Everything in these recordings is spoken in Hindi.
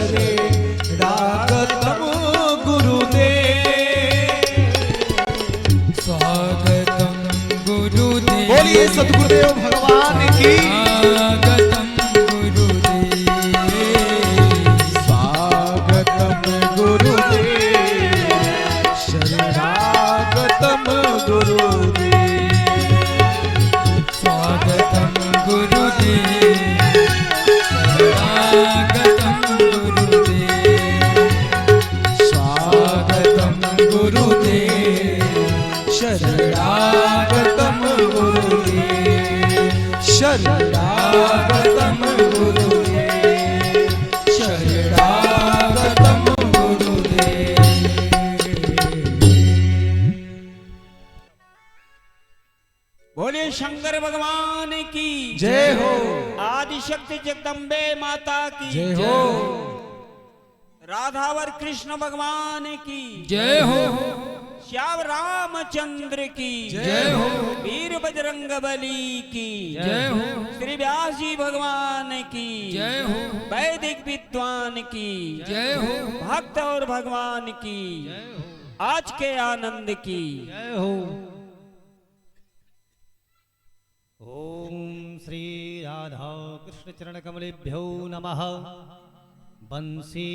शरणागतम गुरुदेव। स्वागतम गुरुदेव। बोलिए सद्गुरुदेव भगवान की। स्वागतम गुरुदेव। स्वागतम गुरुदेव शरणागतम गुरुदेव। स्वागतम गुरुदेव। शरणागतम गुरुदेव। स्वागतम गुरुदेव। शरणागतम गुरुदेव। शरणागतम गुरुदेव। शरणागतम गुरुदेव। बोले शंकर भगवान की जय हो। आदिशक्ति जगदम्बे माता की जय हो। राधावर कृष्ण भगवान की जय हो। श्याम रामचंद्र की जय हो। वीर बजरंग बली की जय हो। श्री व्यास जी भगवान की जय हो। वैदिक विद्वान की जय हो। भक्त और भगवान की आज के आनंद की जय हो। ओम श्री राधा कृष्ण चरण कमलेभ्यो नमः। बंसी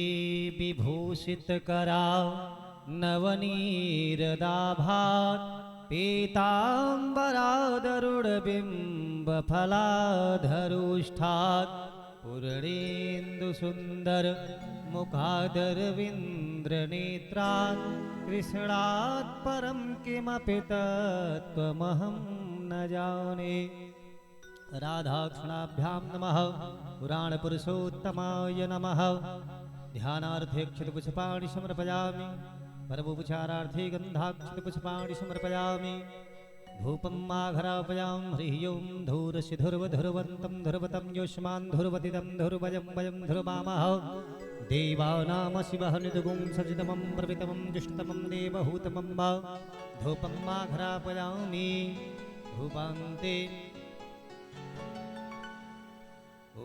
विभूषित करा नवनीरदाभात पीताम्बरादरुणबिम्ब फलाधरुष्ठात् पूर्णेन्दु सुंदर मुखादरविंद्र नेत्रात् कृष्णात् परं किमपि तत्त्वमहं न जाने। राधाकृष्णाभ्यां नमः। पुराण पुरुषोत्तमाय नमः। ध्यानार्थे क्षतपुष्पाणि समर्पयामि। परमोपचारार्थे गन्धाक्षतपुष्पाणि समर्पयामि। धूपं माघरापयां ह्रीं धूरस्य धुर्वधुर्वन्तं धुर्वतं योष्मान् धुर्वतिदं धुर्वयं वयं धुर्वामः। देवानां शिवः निदुगुं सजितमं प्रवितमं जुष्टतमं देवहूतमं वा धूपं माघरापयामि। धूपान्ते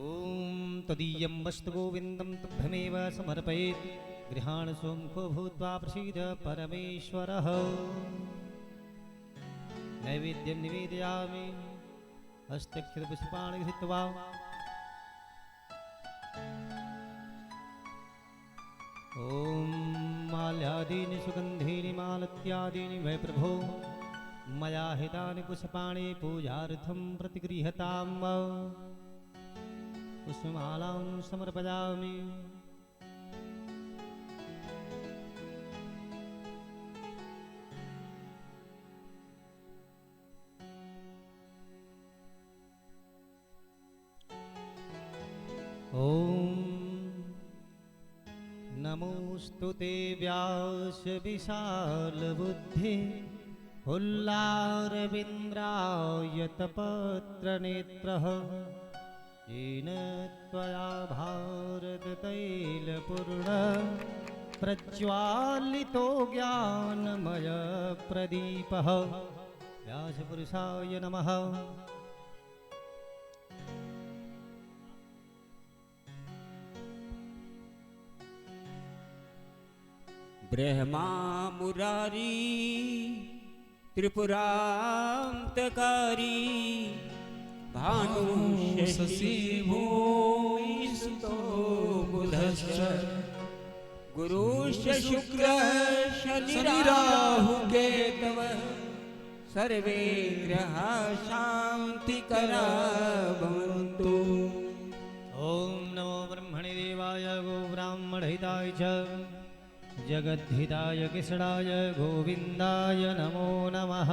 ओम तदीयं वस्तु गोविन्दं तुभ्यमेव समर्पयेत्। गृहाण सोमुखो भूत्वा प्रसीद परमेश्वरः। नैवेद्यं निवेदयामि। हस्तक्षतपुष्पाणि धृत्वा ओम माल्यादीनि सुगन्धीनि मालत्यादीनि वै प्रभो मया हितानि पुष्पाणि पूजार्थं प्रतिगृह्यतां। पुष्पमालां समर्पयामि। ओम नमोस्तुते व्यास विशाल बुद्धि उल्लारविन्द्रायतपत्र नेत्रः। येन त्वया भारततैलपूर्ण प्रज्वालितो ज्ञानमय प्रदीपः। व्यासपुरुषाय नमः। ब्रह्मा मुरारी त्रिपुरान्तकारी भानु शशि भूमिसुतो बुधश्च गुरुश्च शुक्रः शनिराहु केतवः सर्वे ग्रहाः शान्तिकरा भवन्तु। ओम नमो ब्रह्मणे देवाय गो ब्राह्मणहिताय च जगद्धिताय कृष्णाय गोविन्दाय नमो नमः।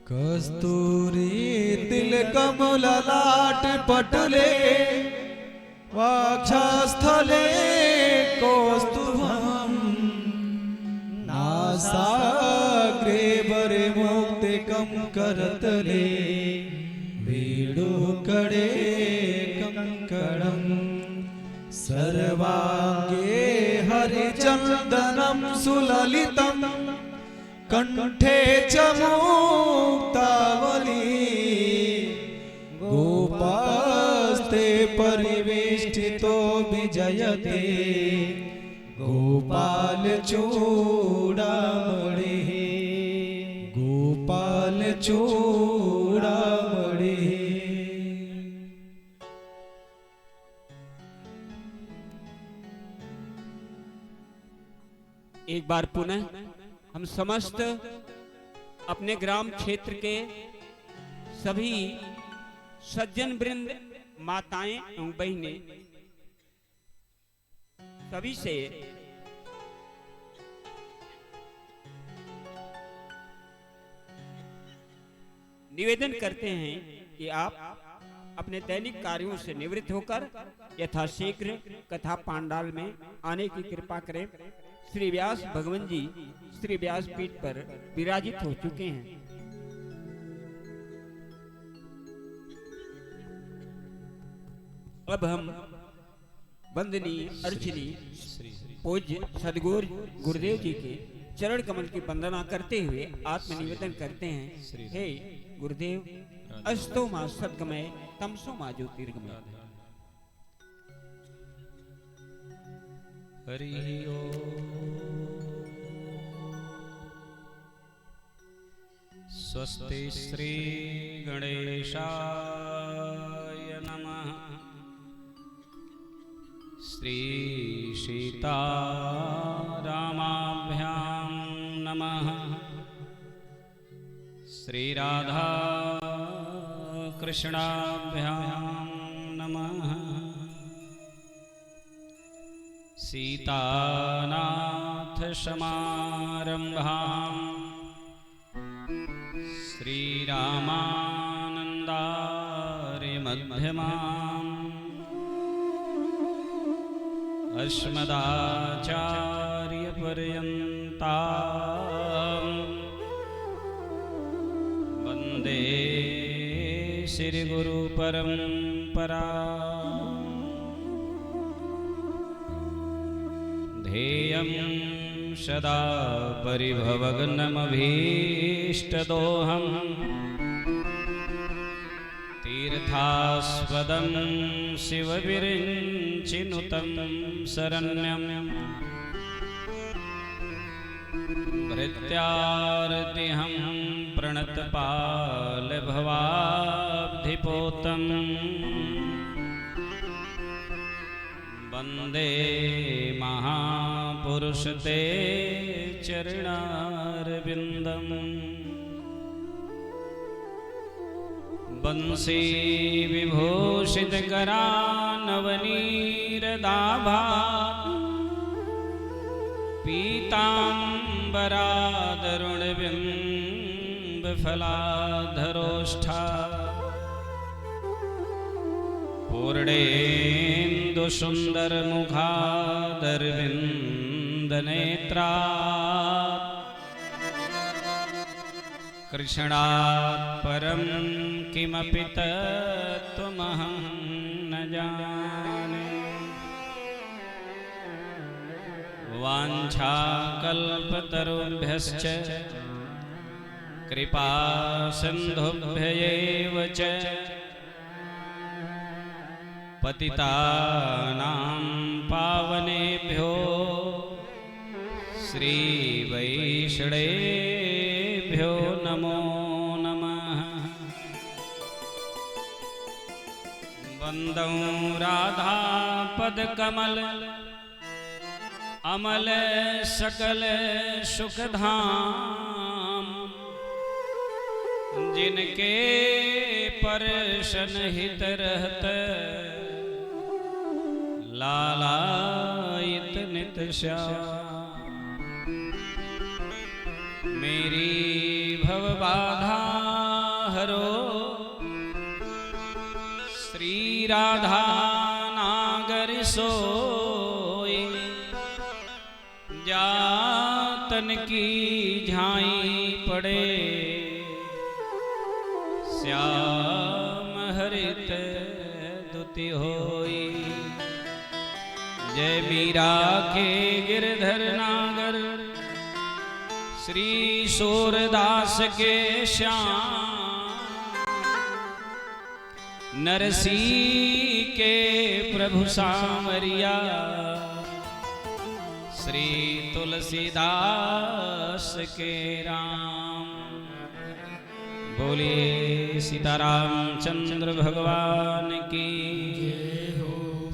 कस्तूरी तिलकमललाट पटले वक्षस्थले कौस्तुभं नासाग्रे वरे मौक्तिकं करतले वेणुकडे कंकणं सर्वांगे हरिचन्दनं सुललितं कंठे च मुक्तावली गोपास्ते परिवेष्टितो विजय जयते गोपाल चूड़ामणि गोपाल चूड़ामणि। एक बार पुनः हम समस्त अपने ग्राम क्षेत्र के सभी सज्जन वृंद, माताएं एवं बहनें सभी से निवेदन करते हैं कि आप अपने दैनिक कार्यों से निवृत्त होकर यथाशीघ्र कथा पांडाल में आने की कृपा करें। श्री व्यास भगवान जी श्री व्यास पीठ पर विराजित हो चुके हैं। अब हम वंदनीय अर्चनीय पूज्य सदगुरु गुरुदेव जी के चरण कमल की वंदना करते हुए आत्मनिवेदन करते हैं। हे गुरुदेव, अस्तो मा सद्गमय तमसो मा ज्योतिर्गमय। हरि ओम। स्वस्ति श्री गणेशाय नमः। श्री सीतारामाभ्यां नमः। श्री राधा कृष्णाभ्यां नमः। सीतानाथ समारंभां श्रीरामानन्दार्य मध्यमाम् अस्मदाचार्य पर्यन्ताम् वन्दे श्री गुरु परंपरा। ध्येयं सदा परिभवग्नमभीष्टदोहम् तीर्थास्पदं शिवविरिञ्चिनुतं शरण्यं भृत्यार्तिहं प्रणतपालभवाब्धिपोतं वन्दे महापुरुष ते चरणारविन्दम्। बंसी विभूषित करानवनीरदाभा पीताम्बरादरुणबिम्ब फलाधरोष्ठा पूर्णेन्दुसुन्दर मुखादरविन्दनेत्रा कृष्णात् परं किमपि तत्त्वमहं न जाने। वाञ्छाकल्पतरुभ्यश्च कृपासिन्धुभ्यैव च पतितानां पावनेभ्यो श्रीवैष्णवेभ्यो नमो नमः। वन्दं राधापदकमल अमल सकल सुखधाम जिनके परशन हित रहत लालायित नित श्याम। मेरी भव बाधा हरो श्री राधा नागर सोई जातन की झाई पड़े श्याम हरित दुति होई। जय मीरा के गिरधर नागर श्री सूरदास के श्याम नरसी के प्रभु सांवरिया श्री तुलसीदास के राम। बोलिए सीताराम चंद्र भगवान की।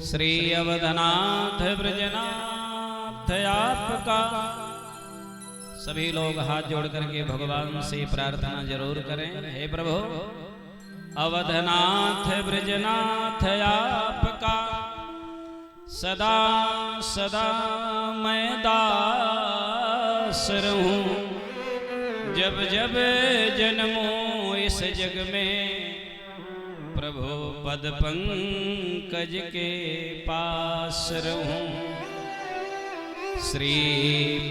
श्री अवधनाथ ब्रजनाथ आपका। सभी लोग हाथ जोड़ करके भगवान से प्रार्थना जरूर करें। हे प्रभु अवधनाथ ब्रजनाथ आपका सदा सदा मैं दास रहूं। जब जब जन्मूं इस जग में प्रभु पद पंकज के पास रहूं। श्री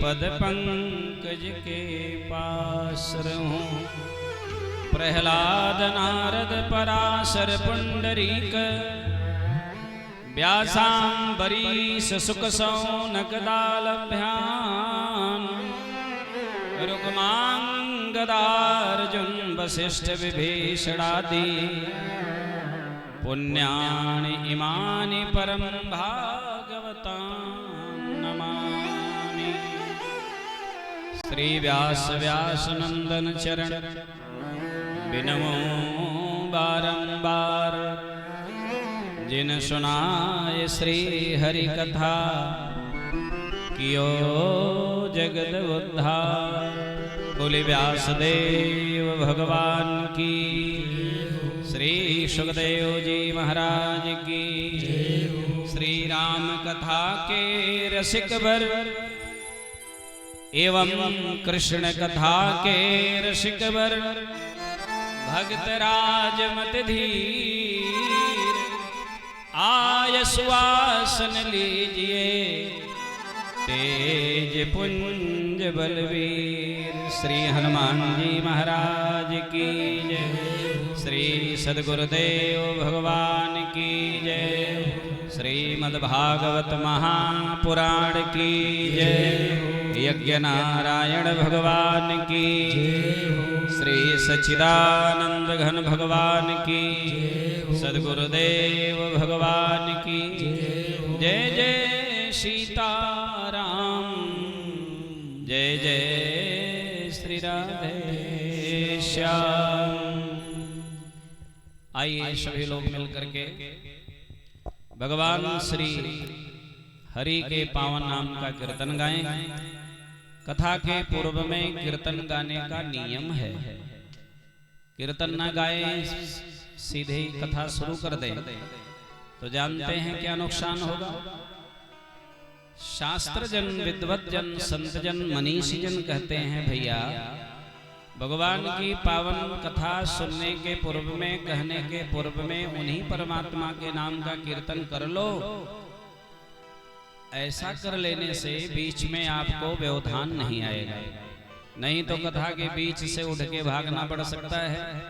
पद पंकज के पास रहूं। प्रहलाद नारद पराशर पुंडरीक व्यासांबरीश सुख सौनक दालभ्याम रुक्मांगदार्जुन वसिष्ठ विभीषणादि पुण्यानि इमानि परम भागवतां नमामि। श्री व्यास व्यासनंदन चरण बिनमो बारंबार। जिन सुनाय श्री हरि कथा कियो जगद उद्धार। बोले व्यासदेव भगवान की। श्री सुखदेव जी महाराज की। श्री राम कथा के रसिक वर एवं कृष्ण कथा के रसिक वर भक्त राज मत धीर आय सुवासन लीजिए तेज पुंज बलवीर। श्री हनुमान जी महाराज की जय। श्री सद्गुरुदेव भगवान की जय। श्रीमद्भागवत महापुराण की जय। यज्ञ नारायण भगवान की। श्री सच्चिदानंद घन भगवान की। सद्गुरुदेव भगवान की जय। जय सीताराम जय जय श्री राधे श्याम। आइए सभी लोग मिलकर के भगवान श्री हरि के पावन नाम का कीर्तन गाएं। कथा के पूर्व में कीर्तन गाने का नियम है। कीर्तन न गाए सीधे कथा शुरू कर दें तो जानते हैं क्या नुकसान होगा। शास्त्र जन विद्वत जन संत जन मनीषी जन कहते हैं भैया भगवान की पावन कथा सुनने के पूर्व में कहने के पूर्व में उन्हीं परमात्मा के नाम का कीर्तन कर लो। ऐसा कर लेने से बीच में आपको व्यवधान नहीं आएगा। नहीं तो कथा के बीच से उठ के भागना पड़ सकता है।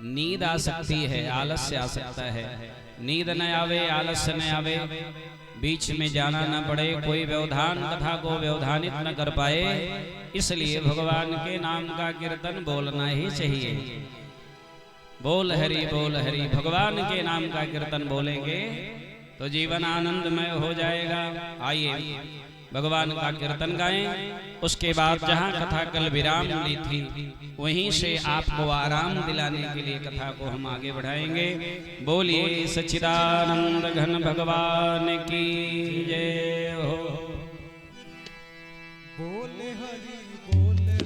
नींद आ सकती है, आलस्य आ सकता है। नींद न आवे, आलस्य न आवे, बीच में जाना न पड़े, कोई व्यवधान कथा को व्यवधानित न कर पाए, इसलिए भगवान के नाम का कीर्तन बोलना ही चाहिए। बोल हरि भगवान के नाम का कीर्तन बोलेंगे तो जीवन आनंदमय हो जाएगा। आइए भगवान का कीर्तन गाएं। उसके बाद जहां कथा कल विराम ली थी वहीं से आपको आराम दिलाने के लिए कथा को हम आगे बढ़ाएंगे। बोलिए सच्चिदानंद घन भगवान की जय हो। बोले हरि हरि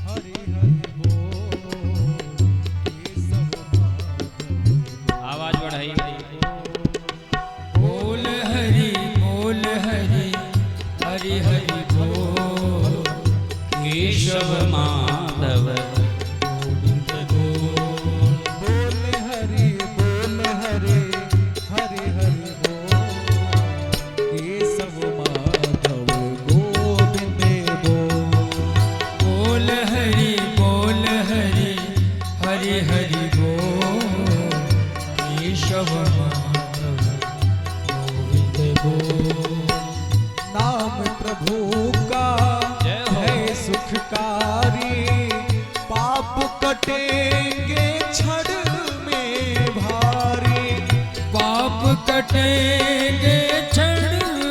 हरि हरि बोल। ये सब आवाज बढ़ाइए। बोल हरि हरि हरि हरि बोल। केशव माधव गोविंद बोल। बोले हरि हरि हरि बोल। ये सब माधव गोविंद बोल। बोल हरि हरि हरि बोल। केशव माधव गोविंद बोल। नाम प्रभु का जय हो। है सुखकारी, पाप कटेंगे क्षण में कटेंगे क्षण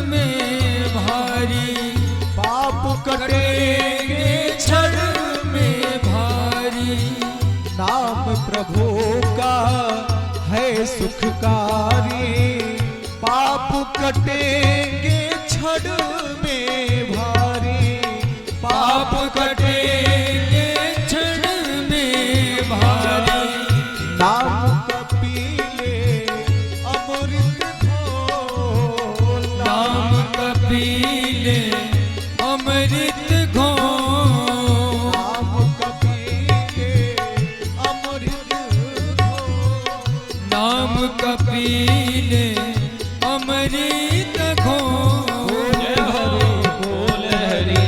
में भारी, पाप कटेंगे क्षण में भारी। नाम प्रभु का है सुखकारी, पाप कटेंगे क्षण में भारी, पाप कटेंगे क्षण में भारी। नाम कपीले अमृत घोल, नाम कपीले अमृत घोल, नाम कपीले अमृत घोल, नाम कपीले अमृत घोल। जय हरि बोल हरि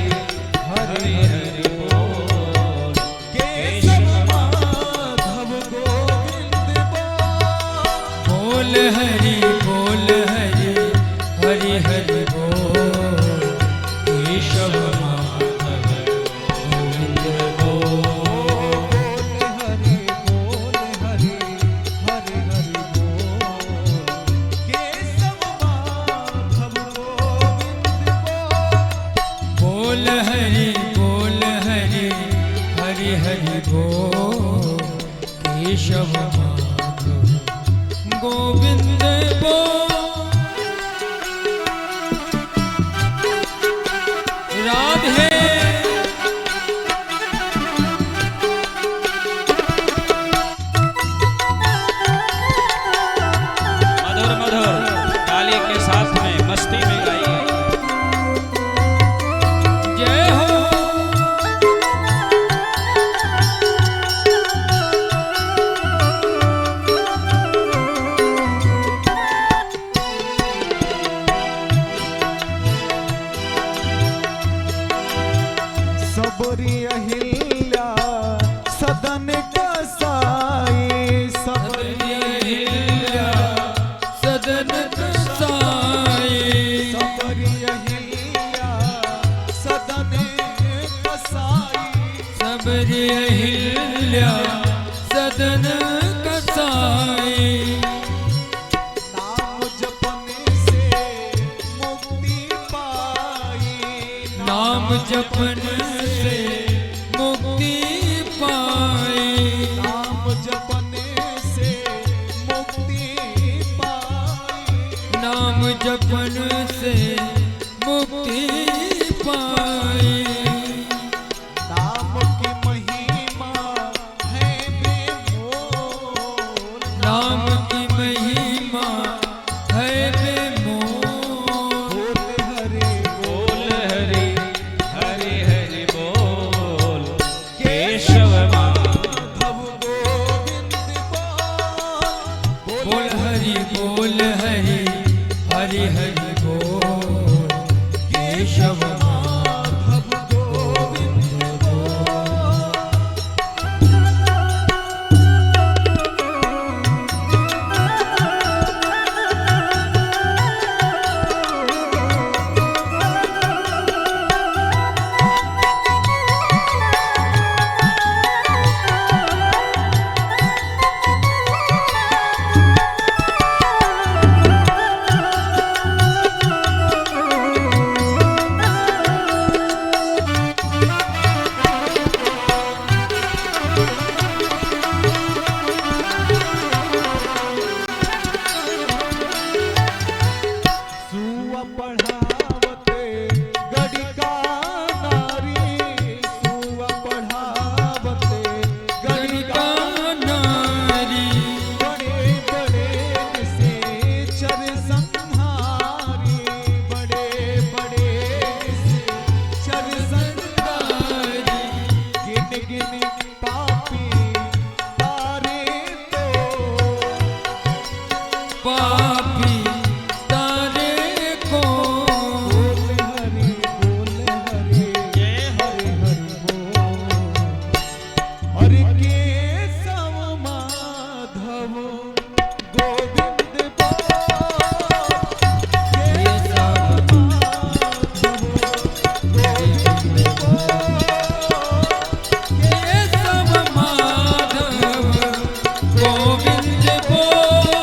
हरि हरि बोल। केशव माधव गोविंद बोल हरि बोल हरि हरि हरि बोल। केशव माधव गोविंद बोल। हरि बोल हरि हरि हरि बोल। केशव माधव गोविंद बोल हरि बोल हरि हरि हरि बोल। केशव माधव गोविंद बोल। राधे मधुर मधुर ताली के साथ में मस्ती में गाइए। जय हो। सबरी अहिल्या सदन कसाई, सबरी अहिल्या सदन कसाई, सबरी अहिल्या सदन कसाई, सबरी अहिल्या सदन कसाई। नाम जपने से मुक्ति पाई, नाम जपन से मुक्ति पाई, नाम जपने से मुक्ति पाई, नाम जपन से मुक्ति पाई। नाम की महिमा है बेमोल, नाम की महिमा है बेमोल। बोल हरि बोल हरि हरि हरि बोल। केशव माधव गोविंद बोल, बोल हरि बोल हरि हरि हरि बोल। केशव माधव गोविंद बोल। सुआ पढ़ावते गड़िका नारी, सुआ पढ़ावते गणिका गड़िका नारी, बड़े बड़े से चर संहारी, बड़े बड़े से चर संहारी, गिन गिन पापी तारे तो, पापी तारे को। बोल हरि जय हरि हरि बोल। हरि केशव माधव गोविंद बोल, केशव माधव गोविंद बोल, केशव माधव गोविंद बोल।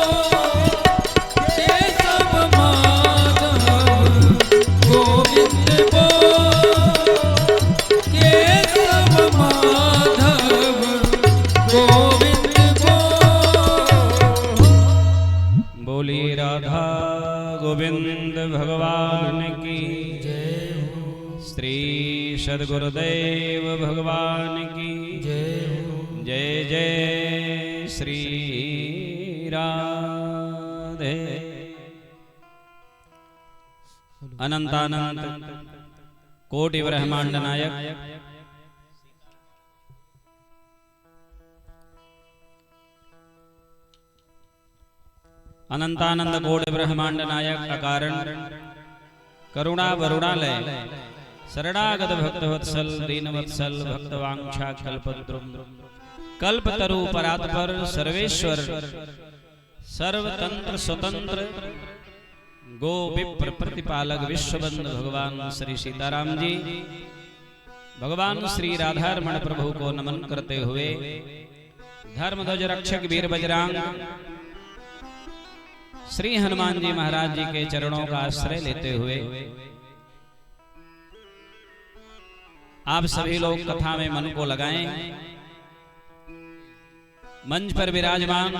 सद्गुरुदेव भगवान की जय जय श्री राधे। अनंतानंत कोटि ब्रह्मांड नायक अनंतानंद कोटि ब्रह्मांड नायक अकारण करुणा वरुणालय शरणागत भक्त वत्सल दीन वत्सल भक्तवांछा कल्पद्रुम कल्पतरु परात्पर सर्वेश्वर सर्वतंत्र स्वतंत्र गो विप्र प्रतिपालक विश्वबंधु भगवान श्री सीताराम जी भगवान श्री राधारमण प्रभु को नमन करते हुए धर्मध्वज रक्षक वीर बजरंग श्री हनुमान जी महाराज जी के चरणों का आश्रय लेते हुए आप सभी लोग कथा में मन को लगाएं। मंच पर विराजमान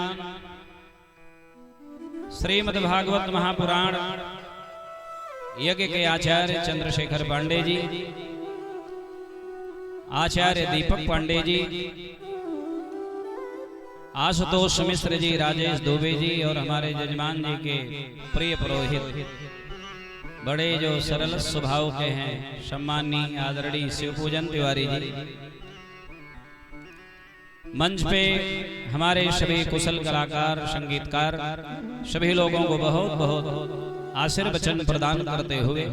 श्रीमद् भागवत महापुराण यज्ञ के आचार्य चंद्रशेखर पांडे जी, आचार्य दीपक पांडे जी, आशुतोष मिश्र जी, राजेश दुबे जी और हमारे जजमान जी के प्रिय पुरोहित बड़े जो सरल स्वभाव के हैं सम्माननीय आदरणीय शिवपूजन तिवारी जी, मंच पे हमारे सभी कुशल कलाकार संगीतकार सभी लोगों को बहुत बहुत आशीर्वचन प्रदान करते हुए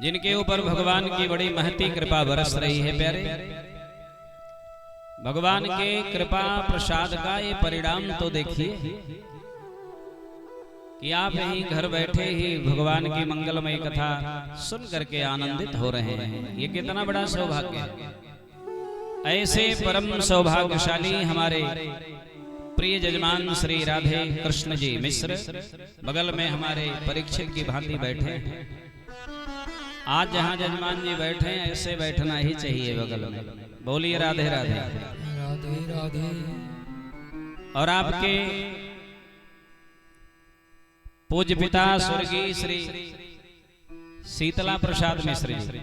जिनके ऊपर भगवान की बड़ी महती कृपा बरस रही है प्यारे, भगवान के कृपा प्रसाद का ये परिणाम तो देखिए कि आप यहीं घर बैठे ही भगवान की मंगलमय कथा सुन करके आनंदित हो रहे हैं। ये कितना बड़ा सौभाग्य है। ऐसे परम सौभाग्यशाली हमारे प्रिय जजमान श्री राधे कृष्ण जी मिश्र बगल में हमारे परीक्षित की भांति बैठे हैं। आज जहाँ जजमान जी बैठे हैं ऐसे बैठना ही चाहिए बगल में। बोलिए राधे राधे राधे राधे। और आपके पूज्य पिता स्वर्गीय श्री शीतला प्रसाद मिश्र जी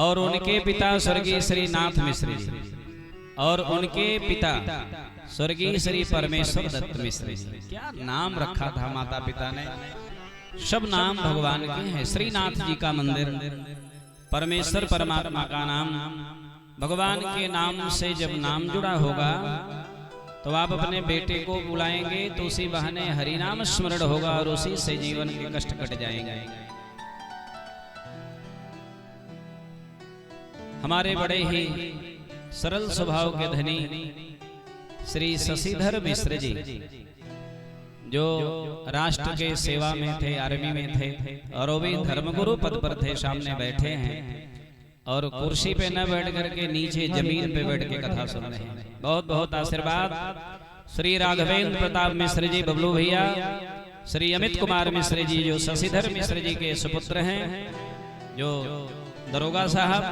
और उनके पिता स्वर्गीय श्री नाथ मिश्र जी और उनके पिता स्वर्गीय श्री परमेश्वर दत्त मिश्र जी, क्या नाम रखा था माता पिता ने, सब नाम भगवान के हैं। श्रीनाथ जी का मंदिर, परमेश्वर परमात्मा का नाम, भगवान के नाम से जब नाम जुड़ा होगा तो आप अपने बेटे को बुलाएंगे तो उसी बहाने हरि नाम स्मरण होगा और उसी से जीवन के कष्ट कट जाएंगे। हमारे बड़े ही सरल स्वभाव के धनी श्री शशिधर मिश्र जी जो राष्ट्र के सेवा में थे, आर्मी में थे और वो भी धर्मगुरु पद पर थे, सामने बैठे हैं और कुर्सी पे न बैठ करके नीचे जमीन पे बैठ के कथा सुन रहे हैं। बहुत बहुत आशीर्वाद श्री राघवेंद्र प्रताप मिश्र जी बबलू भैया, श्री अमित कुमार मिश्र जी जो शशिधर मिश्र जी के सुपुत्र हैं, जो दरोगा साहब,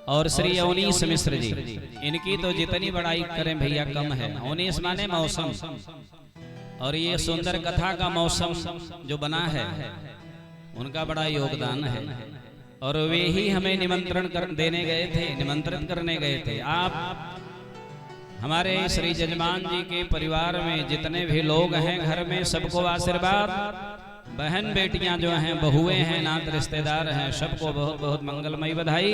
और श्री अवनीश मिश्र जी। इनकी तो जितनी बड़ाई करें भैया कम है। अवनीश माने मौसम, और ये सुंदर कथा का मौसम जो बना है उनका बड़ा योगदान है और वे ही हमें निमंत्रण देने गए थे, निमंत्रित करने गए थे। आप हमारे श्री जजमान जी के परिवार में जितने भी लोग हैं घर में सबको आशीर्वाद, बहन बेटियां जो हैं, बहुएं हैं, नात रिश्तेदार हैं, सबको बहुत बहुत मंगलमयी बधाई।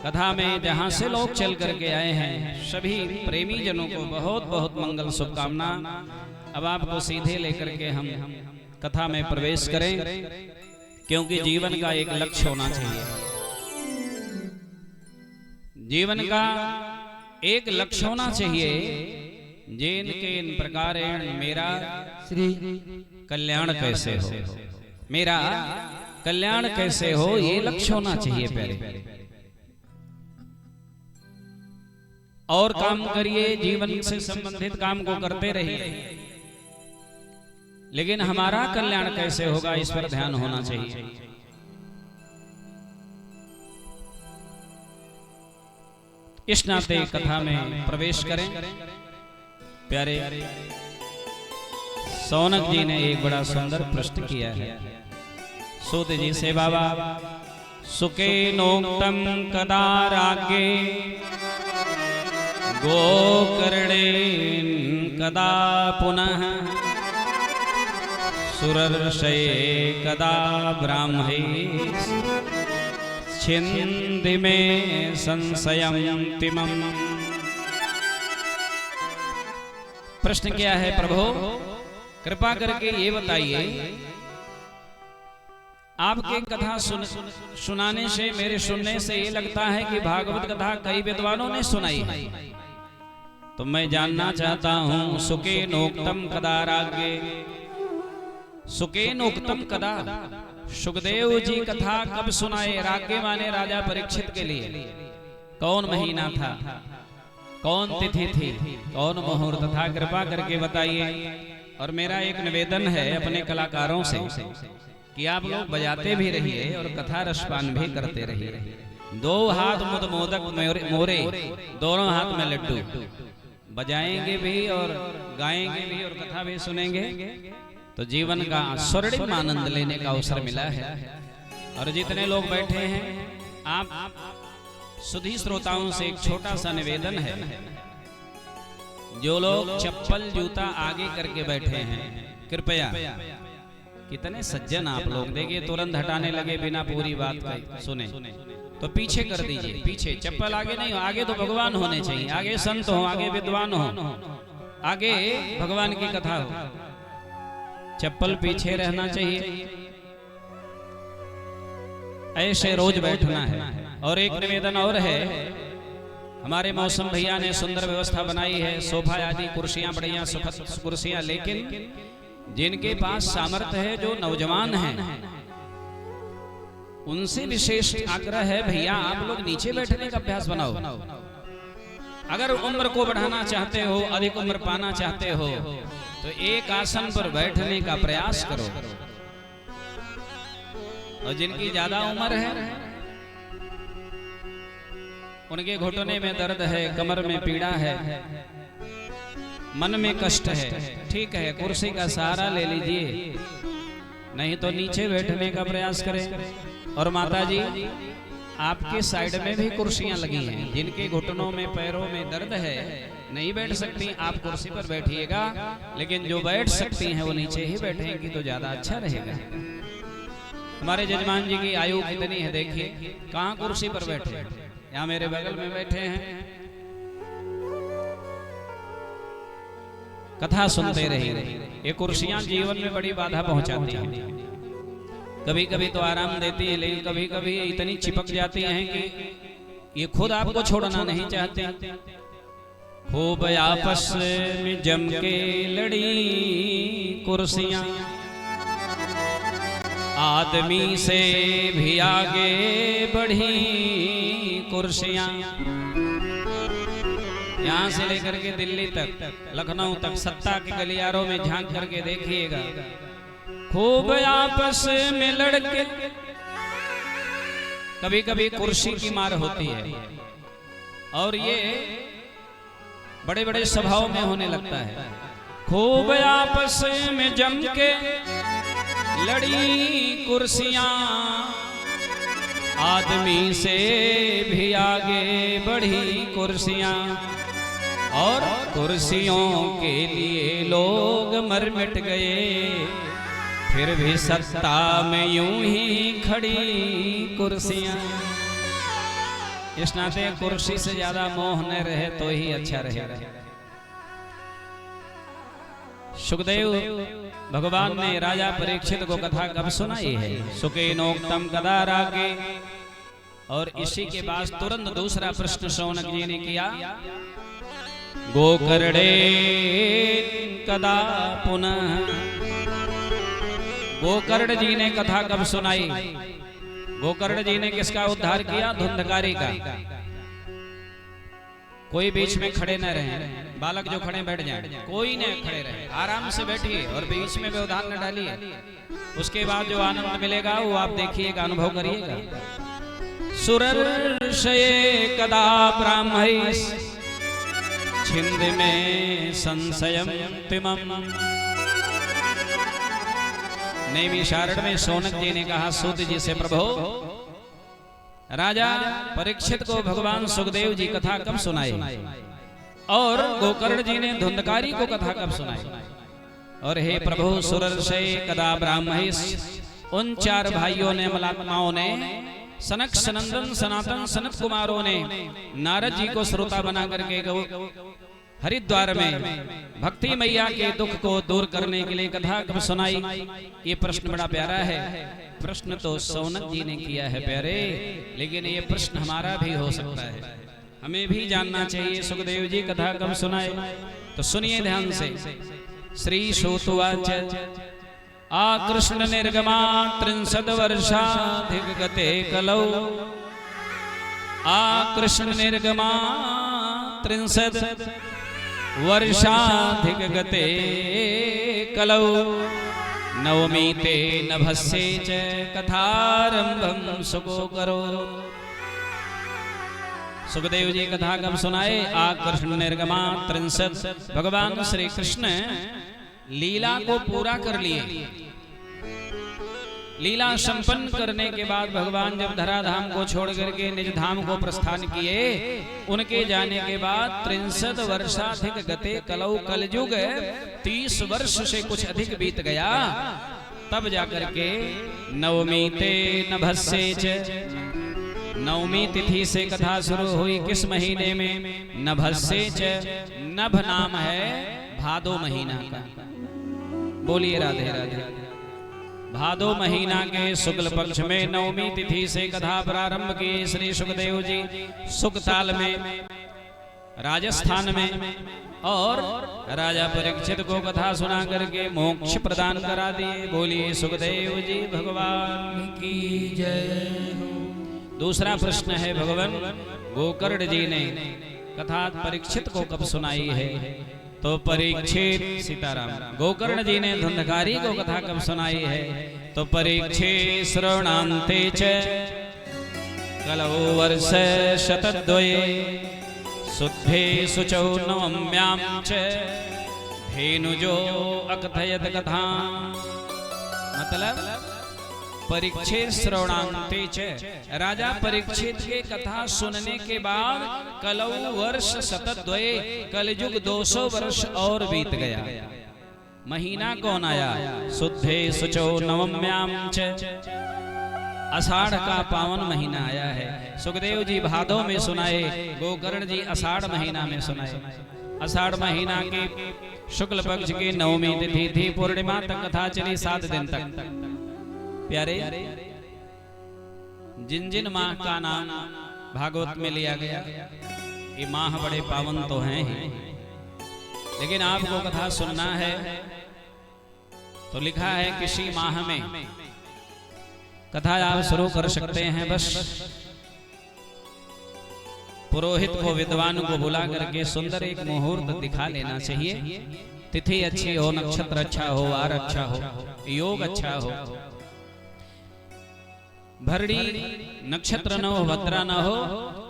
कथा में जहां से लोग चल करके आए हैं सभी प्रेमी जनों को बहुत बहुत मंगल शुभकामना। अब आपको सीधे लेकर के हम कथा में प्रवेश करें क्योंकि जीवन का एक लक्ष्य होना चाहिए। जीवन का एक लक्ष्य होना चाहिए जिनके इन प्रकार मेरा श्री कल्याण कैसे हो, मेरा कल्याण कैसे हो, ये लक्ष्य होना चाहिए प्यारे। और काम करिए, जीवन से संबंधित काम को करते रहिए, लेकिन हमारा कल्याण कैसे होगा इस पर ध्यान होना चाहिए। इस नाते कथा में प्रवेश करें। प्यारे सौनक जी ने एक बड़ा सुंदर प्रश्न किया है। सूत जी से बाबा सुकेनोक्तम कदा रागे गोकर्णेन कदा पुनः सुरर्षये कदा ब्राह्मणे छिन्धि में संशयं तिमम्। प्रश्न क्या है प्रभु, कृपा करके ये बताइए, आपके कथा सुनाने से, मेरे सुनने से ये लगता है कि भागवत कथा कई विद्वानों ने सुनाई है, तो मैं जानना चाहता हूं सुकेनोक्तम कदा रागे। सुकेनोक्तम कदा, सुखदेव जी कथा कब सुनाए? रागे माने राजा परीक्षित के लिए। कौन महीना था, कौन तिथि थी, कौन मुहूर्त था, कृपा करके बताइए। और मेरा एक निवेदन है अपने कलाकारों से कि आप लोग बजाते भी रहिए और कथा रसपान भी करते रहिए। दो हाथ मुद मोदक मोरे, दोनों हाथ में लड्डू। बजाएंगे भी और गाएंगे भी और कथा भी सुनेंगे तो जीवन का स्वर्णिम आनंद लेने का अवसर मिला है। और जितने लोग बैठे हैं, आप सुधी श्रोताओं से एक छोटा सा निवेदन है, जो लोग चप्पल जूता आगे करके बैठे हैं, कृपया, कितने सज्जन आप लोग, देखिए तुरंत हटाने लगे बिना पूरी बात सुने, तो पीछे कर दीजिए। पीछे चप्पल आगे नहीं हो, आगे तो भगवान होने चाहिए, आगे संत हो, आगे विद्वान हो, आगे भगवान की कथा हो, चप्पल पीछे रहना चाहिए। ऐसे रोज बैठना है। और एक निवेदन और है, हमारे मौसम भैया ने सुंदर व्यवस्था बनाई है, सोफा आदि कुर्सियां, बढ़िया सुखद कुर्सियां, लेकिन जिनके पास सामर्थ्य है, जो नौजवान हैं, उनसे विशेष आग्रह है, भैया आप लोग नीचे बैठने का अभ्यास बनाओ। अगर उम्र को बढ़ाना चाहते हो, अधिक उम्र पाना चाहते हो, तो एक आसन पर बैठने का प्रयास करो। और जिनकी ज्यादा उम्र है, उनके घुटने में दर्द है, कमर में पीड़ा है, मन में कष्ट है, ठीक है, कुर्सी का सहारा ले लीजिए, नहीं तो नीचे बैठने का प्रयास करें। और माता जी, आपके साइड में भी कुर्सियां लगी हैं, जिनके घुटनों में, पैरों में दर्द है, नहीं बैठ सकती, आप कुर्सी पर बैठिएगा, लेकिन जो बैठ सकती हैं वो नीचे ही बैठेंगी तो ज्यादा अच्छा रहेगा। हमारे जजमान जी की आयु कितनी है देखिए, कहाँ कुर्सी पर बैठे, यहाँ मेरे बगल में बैठे हैं। कथा सुनते रहिए। ये कुर्सियां जीवन में बड़ी बाधा पहुंचाती हैं, कभी कभी तो आराम देती है, लेकिन कभी कभी इतनी चिपक जाती हैं कि ये खुद आपको छोड़ना नहीं चाहते। खूब आपस में जम के लड़ी कुर्सियां, आदमी से भी आगे बढ़ी कुर्सियां। यहाँ से लेकर के दिल्ली तक, लखनऊ तक, सत्ता के गलियारों में झांक करके देखिएगा, खूब आपस में लड़के, कभी कभी कुर्सी की मार होती है। और ये बड़े बड़े सभाओं में होने लगता है। खूब आपस में जम के लड़ी कुर्सियां, आदमी से भी आगे बढ़ी कुर्सियां। और कुर्सियों के लिए लोग मर मिट गए, फिर भी सत्ता में यूं ही खड़ी कुर्सियां। इस नाते कुर्सी से ज्यादा मोह न रहे तो ही अच्छा रहेगा। सुखदेव भगवान ने राजा परीक्षित को कथा कब सुनाई है? सुकेनोक्तम कदा रागे। और इसी के बाद तुरंत दूसरा प्रश्न शौनक जी ने किया, गोकर्णे कदा पुनः। गोकर्ण जी ने कथा कब सुनाई? गोकर्ण जी ने किसका उद्धार किया? धुंधकारी का। कोई बीच में खड़े न रहे, बालक जो खड़े बैठ जाए, कोई न खड़े रहे, आराम से बैठिए और बीच में व्यवधान न डालिए। उसके बाद जो आनंद मिलेगा वो आप देखिएगा, अनुभव करिएगा। सुरर्षये कदा ब्राह्मैः छिंद में संशयम तिमम्। नैमिषारण्य में शौनक जी ने कहा सूत जी से, प्रभु राजा परीक्षित को भगवान सुखदेव जी कथा कब सुनाए और गोकर्ण जी ने धुंधकारी को कथा कब सुनाई, और हे प्रभु सुरर्षे कदा ब्राह्मणेश, उन चार भाइयों ने मलात्माओं ने सनक सनंदन सनातन सनत कुमारों ने नारद जी को श्रोता बना करके हरिद्वार में भक्ति मैया के दुख को दूर करने के लिए कथा कब सुनाई। ये प्रश्न बड़ा प्यारा है। प्रश्न तो शौनक जी ने किया है प्यारे, लेकिन ये प्रश्न हमारा भी हो सकता है, हमें भी जानना चाहिए सुखदेव जी कथा कब सुनाए। तो सुनिए ध्यान से। श्री सूतवाच आकृष्ण निर्गमा 30 वर्षाधिगते कलौ, आकृष्ण निर्गमा 30 वर्षाधिगते कलौ, नवमी ते नभस्ये च कथारंभं सुको करो। सुखदेव जी कथा कब सुनाए? आकृष्ण निर्गमा 30, भगवान श्री कृष्ण लीला को पूरा कर लिए। लीला संपन्न करने के बाद भगवान जब धराधाम को छोड़ करके निज धाम को प्रस्थान किए, उनके जाने के बाद 30 वर्षाधिक गते कलौ, कलयुग 30 वर्ष से कुछ अधिक बीत गया। तब जाकर के नवमी ते नभस्ये च, नवमी तिथि से कथा शुरू हुई। किस महीने में? नभस्ये च, नभ नाम है भादो महीना का। बोलिए राधे राधे। भादो महीना के शुक्ल पक्ष में नवमी तिथि से कथा प्रारंभ की श्री सुखदेव जी सुखताल में राजस्थान में, और राजा परीक्षित को कथा सुना करके मोक्ष प्रदान करा दिए। बोलिए सुखदेव जी भगवान की जय। दूसरा प्रश्न है, भगवान गोकर्ण जी ने कथा परीक्षित को कब सुनाई है? तो परीक्षित, सीताराम, गोकर्ण जी ने धुंधकारी को कथा कब सुनाई है? तो परीक्षित श्रवणान्ते च कलौ वर्ष शतद्वये, शुद्धे शुचौ नवम्यां च धेनुजो अकथयत कथा। मतलब परीक्षित श्रवणान्ते च, राजा परीक्षित के कथा सुनने के बाद कलौ वर्ष शतद्वये, कलयुग 200 वर्ष और बीत गया। महीना कौन आया? शुद्धे शुचौ नवम्यां च, आषाढ़ का पावन महीना आया है। सुखदेव जी भादो में सुनाए, गोकर्ण जी आषाढ़ महीना में सुनाए। आषाढ़ महीना के शुक्ल पक्ष की नवमी तिथि थी, पूर्णिमा तक कथा चली 7 दिन तक। प्यारे, जिन जिन माह का नाम भागवत में लिया गया, ये माह बड़े पावन तो हैं ही, लेकिन आपको कथा सुनना है तो लिखा है किसी माह में कथा आप शुरू कर सकते हैं। बस पुरोहित को, विद्वान को बुला करके सुंदर एक मुहूर्त दिखा लेना चाहिए। तिथि अच्छी हो, नक्षत्र अच्छा हो, वार अच्छा हो, योग अच्छा हो। भरड़ी नक्षत्र न हो, भद्रा न हो,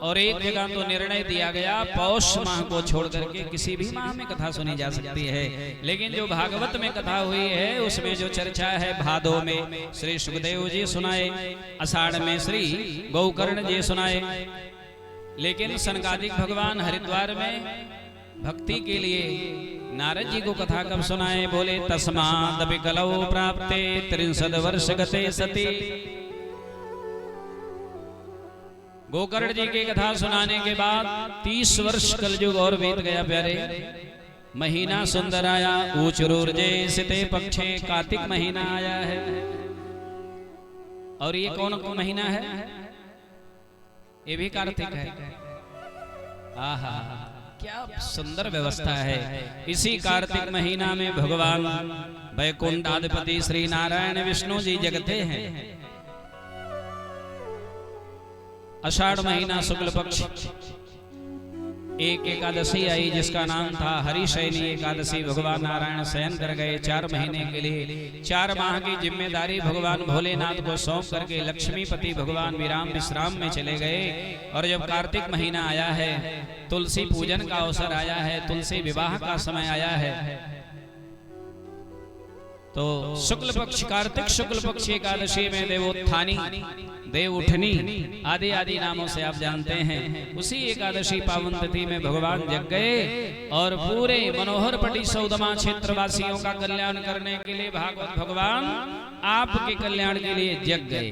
और एक जगह तो निर्णय दिया गया पौष माह को छोड़ करके किसी भी माह में कथा सुनी जा सकती है। लेकिन जो भागवत में कथा हुई है उसमें जो चर्चा है, भादो में श्री सुखदेव जी सुनाए, आषाढ़ में श्री गोकर्ण जी सुनाए। लेकिन सनकादिक भगवान हरिद्वार में भक्ति के लिए नारद जी को कथा कब सुनाए? बोले तस्मादपि कलौ प्राप्ते 30 वर्ष गते सती। गोकर्ण जी की कथा सुनाने के बाद 30 वर्ष कलयुग और बीत गया। प्यारे, महीना सुंदर आया, ऊचरूर्जे सिते पक्षे, कार्तिक महीना आया है। और ये कौन महीना है? ये भी कार्तिक है। आहा, क्या सुंदर व्यवस्था है। इसी कार्तिक महीना में भगवान वैकुंठाधिपति श्री नारायण विष्णु जी जगते हैं। आषाढ़ महीना शुक्ल पक्ष एक एकादशी आई जिसका नाम था हरिशयनी एकादशी। भगवान नारायण शयन कर गए 4 महीने के लिए। 4 माह की जिम्मेदारी भगवान भोलेनाथ को सौंप करके लक्ष्मीपति भगवान विश्राम में चले गए। और जब कार्तिक महीना आया है, तुलसी पूजन का अवसर आया है, तुलसी विवाह का समय आया है, तो शुक्ल पक्ष कार्तिक शुक्ल पक्ष एकादशी में देवोत्थानी देव उठनी आदि आदि नामों से आप जानते हैं। उसी एकादशी पावन तिथि में भगवान जग गए और पूरे मनोहर पटी सौदमा क्षेत्र वासियों का कल्याण करने के लिए भागवत भगवान आपके कल्याण के लिए जग गए।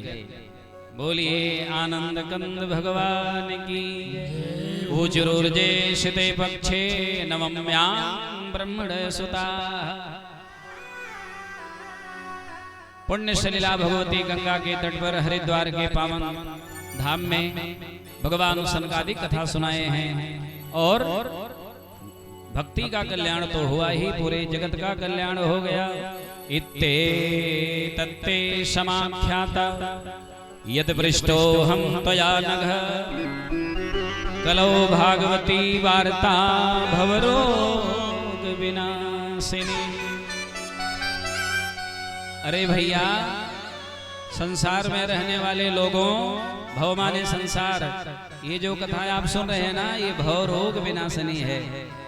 बोलिए आनंद कंद भगवान की। ऊचुरुर्जे शिते पक्षे नवम्यां ब्रह्मण सुता। पुण्य सलीला भगवती गंगा के तट पर हरिद्वार के पावन धाम में भगवान सनकादिक कथा सुनाए हैं और भक्ति का कल्याण तो हुआ ही, पूरे जगत का कल्याण हो गया। इत्ते तत्ते समाख्याता यद पृष्ठो हम त्वया नघ कलो भागवती वार्ता भवरोग विनाशिनी। अरे भैया, संसार में रहने वाले लोगों, भव माने संसार, ये जो कथा आप सुन रहे हैं ना, ये भव रोग विनाशनी है।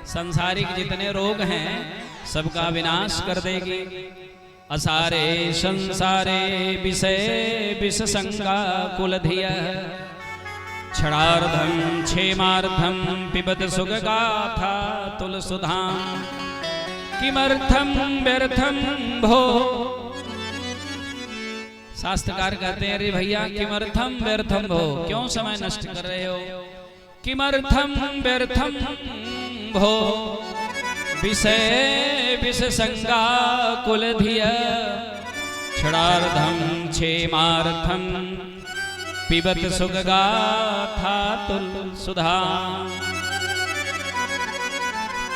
संसारिक जितने रोग हैं सबका विनाश कर देगी। असारे संसारे विषय विष संगा कुलधिया क्षणार्धम क्षेमार्धम पिबत सुख गाथा तुलसुधाम किमर्थम व्यर्थम भो। शास्त्रकार कहते हैं अरे भैया किमर्थम व्यर्थम भो, क्यों समय नष्ट कर रहे हो। किमर्थम व्यर्थम भो विषय विष संगा कुलधिया क्षणार्धम क्षेमार्थम पिबत सुख गाथा तुलसुधा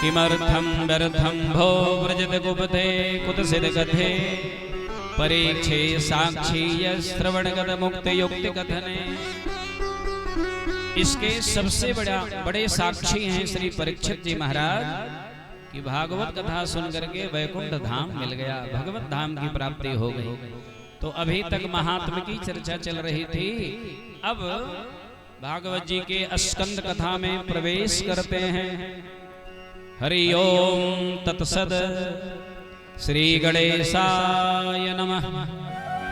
किमर्थम व्यर्थम भो व्रजत गुप्ते कुतसित कथे परीक्षे साक्षी श्रवणगत मुक्त युक्ति कथने। इसके सबसे बड़े साक्षी हैं श्री परीक्षित जी महाराज कि भागवत कथा सुन करके वैकुंठ धाम मिल गया, भगवत धाम की प्राप्ति हो गई। तो अभी तक महात्म की चर्चा चल रही थी, अब भागवत जी के स्कंद कथा में प्रवेश करते हैं। हरि ओम तत्सद। श्री गणेशाय नमः।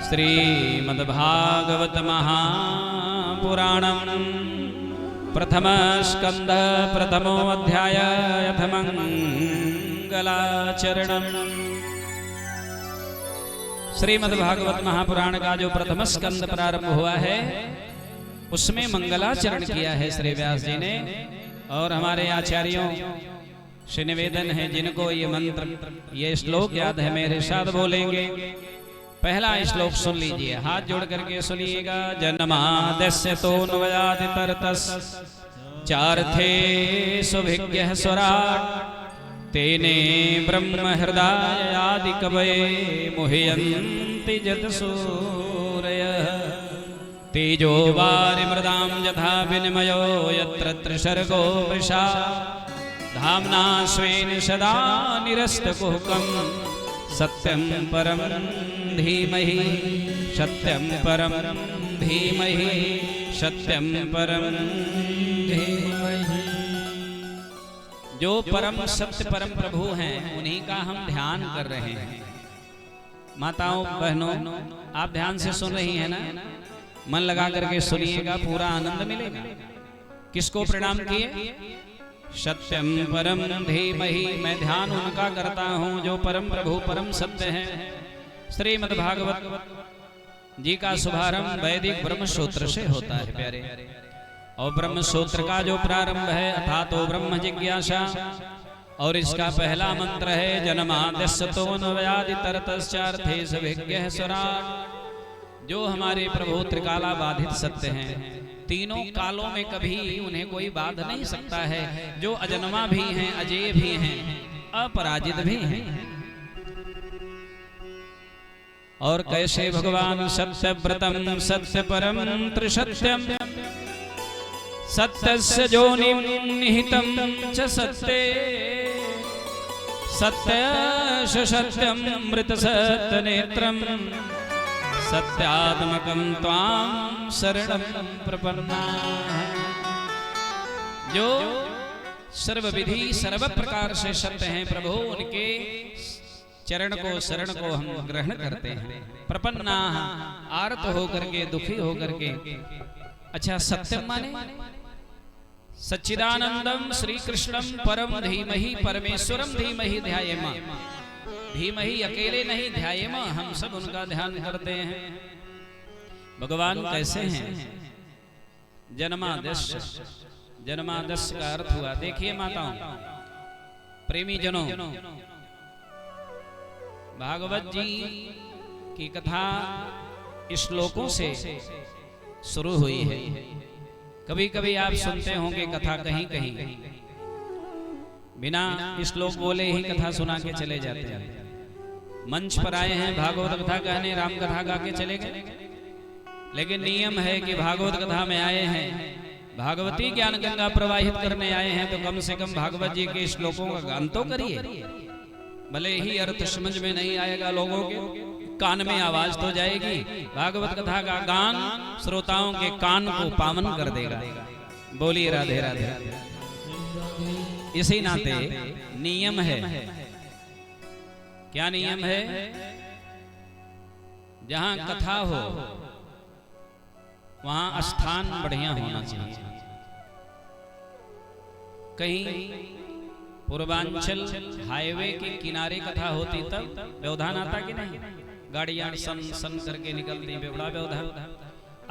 श्रीमद्भागवत महापुराणम् प्रथम स्कंद प्रथमो अध्याय यथ मंगलाचरणम्। श्रीमद्भागवत महापुराण का जो प्रथम स्कंद प्रारंभ हुआ है उसमें मंगलाचरण किया है श्री व्यास जी ने। और हमारे आचार्यों से निवेदन है जिनको ये मंत्र ये श्लोक याद है मेरे साथ बोलेंगे। पहला श्लोक सुन लीजिए, हाथ जोड़ करके सुनिएगा। जन्माद्यस्य तोऽन्वयादितरतस् चार्थे सुभिज्ञः स्वराट् तेने ब्रह्म हृदयादि कवये मुह्यन्ति जतसूरयः तेजो वारिमृदां यथा विनिमयो यत्र त्रिसर्गो वृषा धाम्ना स्वेन सदा निरस्तकुहकं सत्यं परं धीमहि सत्यं परं धीमहि सत्यं परं धीमहि। जो परम सत्य परम प्रभु हैं उन्हीं का हम ध्यान कर रहे हैं। माताओं बहनों, आप ध्यान से सुन रही हैं ना, मन लगा करके सुनिएगा, पूरा आनंद मिलेगा। किसको प्रणाम किए? सत्यम परम धीमहि, मैं ध्यान उनका करता हूँ जो परम प्रभु परम सत्य हैं। श्रीमद् भागवत जी का शुभारंभ वैदिक ब्रह्म सूत्र से होता है प्यारे। और ब्रह्म सूत्र का जो प्रारंभ है अथा तो ब्रह्म जिज्ञासा, और इसका पहला मंत्र है जन्माद्यस्य तोऽन्वयादितरतश्चार्थे सुभिज्ञः स्वराट्। जो हमारे प्रभु त्रिकाला बाधित सत्य हैं, तीनों कालों में कभी उन्हें कोई बाध नहीं सकता है। जो अजन्मा भी हैं, अजेय भी हैं, अपराजित भी हैं। और कैसे भगवान सत्यव्रतम सत्य परम त्रिसत्यम सत्यस्य जोनिं निहितं च सत्ये सत्यश सत्यं मृत सत्यनेत्रं सत्यात्मकं त्वां शरणं प्रपन्नाः। जो सर्व विधि सर्व प्रकार से सत्य हैं प्रभु, उनके चरण को शरण को हम ग्रहण करते हैं। प्रपन्ना आर्त होकर के दुखी होकर के। अच्छा सत्यम माने सच्चिदानंदम श्री कृष्णम परम धीमहि परमेश्वरम धीमहि ध्यायेम। धीमहि अकेले नहीं ध्यायेम, हम सब उनका ध्यान करते हैं। भगवान कैसे हैं? जन्मादश। जन्मादश का अर्थ हुआ, देखिए माताओं प्रेमी जनों, भागवत जी की कथा श्लोकों से शुरू हुई है। कभी कभी आप सुनते होंगे कथा कहीं कहीं बिना श्लोक बोले ही कथा सुना के चले जाते हैं। मंच पर आए हैं भागवत कथा कहने, राम कथा गा के चले गए। लेकिन नियम है कि भागवत कथा में आए हैं, भागवती ज्ञान गंगा प्रवाहित करने आए हैं, तो कम से कम भागवत जी के श्लोकों का गान तो करिए। भले ही अर्थ समझ में नहीं आएगा, लोगों के कान में आवाज तो जाएगी। भागवत कथा का गान श्रोताओं के कान को पावन कर देगा। बोलिए राधे राधे। इसी नाते नियम है, क्या नियम है? जहां कथा हो वहां स्थान बढ़िया होना चाहिए। कहीं पूर्वांचल हाईवे के किनारे कथा होती तब व्यवधान आता कि नहीं? गाड़ियां सन सन करके निकलती, बड़ा व्यवधान।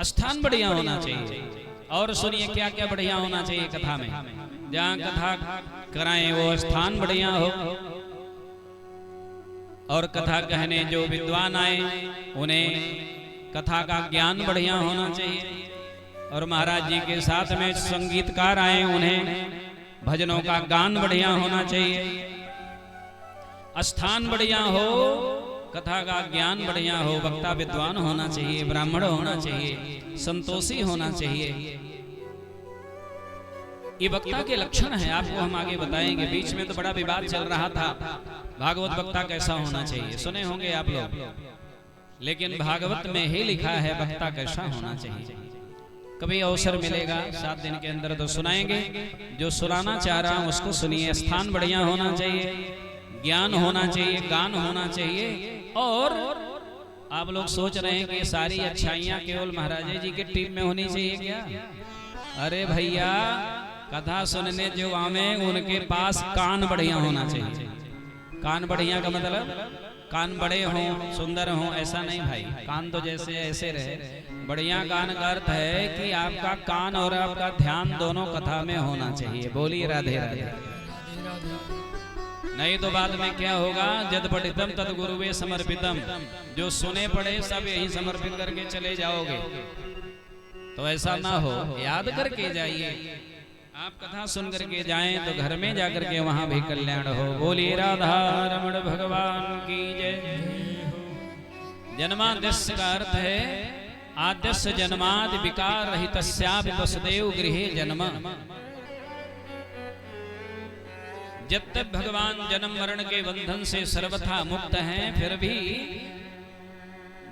स्थान बढ़िया होना चाहिए। और सुनिए क्या क्या बढ़िया होना चाहिए कथा में। जहां कथा कराएं वो स्थान बढ़िया हो, और कथा कहने जो विद्वान आए उन्हें कथा का ज्ञान बढ़िया होना चाहिए। और महाराज जी के साथ में संगीतकार आए, उन्हें भजनों का गान बढ़िया होना चाहिए। स्थान बढ़िया हो, कथा का ज्ञान बढ़िया हो, वक्ता विद्वान होना चाहिए, ब्राह्मण होना चाहिए, संतोषी होना चाहिए। ये वक्ता के लक्षण है, आपको हम आगे बताएंगे। बीच में तो बड़ा विवाद चल रहा था, भागवत वक्ता कैसा होना चाहिए, सुने होंगे आप लोग। लेकिन भागवत में ही लिखा है वक्ता कैसा होना चाहिए। कभी अवसर मिलेगा 7 दिन के अंदर तो सुनाएंगे। जो सुनाना चाह रहा हूं उसको सुनिए। स्थान बढ़िया होना चाहिए, ज्ञान होना चाहिए, गान होना चाहिए। और आप लोग सोच रहे हैं कि सारी अच्छाइयां केवल महाराज जी के टीम में होनी चाहिए क्या? अरे भैया, कथा सुनने जो आवे उनके पास कान बढ़िया होना चाहिए। कान बढ़िया का मतलब कान बड़े हों, सुंदर हों, ऐसा नहीं भाई। कान तो जैसे ऐसे रहे। बढ़िया कान का अर्थ है कि आपका कान और आपका ध्यान दोनों कथा में होना चाहिए। बोलिए राधे राधे। नहीं तो बाद में क्या होगा? जद पठितम तद गुरुवे समर्पितम। जो सुने पढ़े सब यही समर्पित करके चले जाओगे, तो ऐसा ना हो। याद करके जाइए। आप कथा सुन करके जाएं तो घर में जाकर के वहां भी कल्याण हो। बोलिए राधा रमण भगवान की जय। जन्माद्यस्य का अर्थ है आद्यस्य जन्मादि विकार रहितस्यापि वसुदेव गृहे जन्म। जब तक भगवान जन्म मरण के बंधन से सर्वथा मुक्त हैं, फिर भी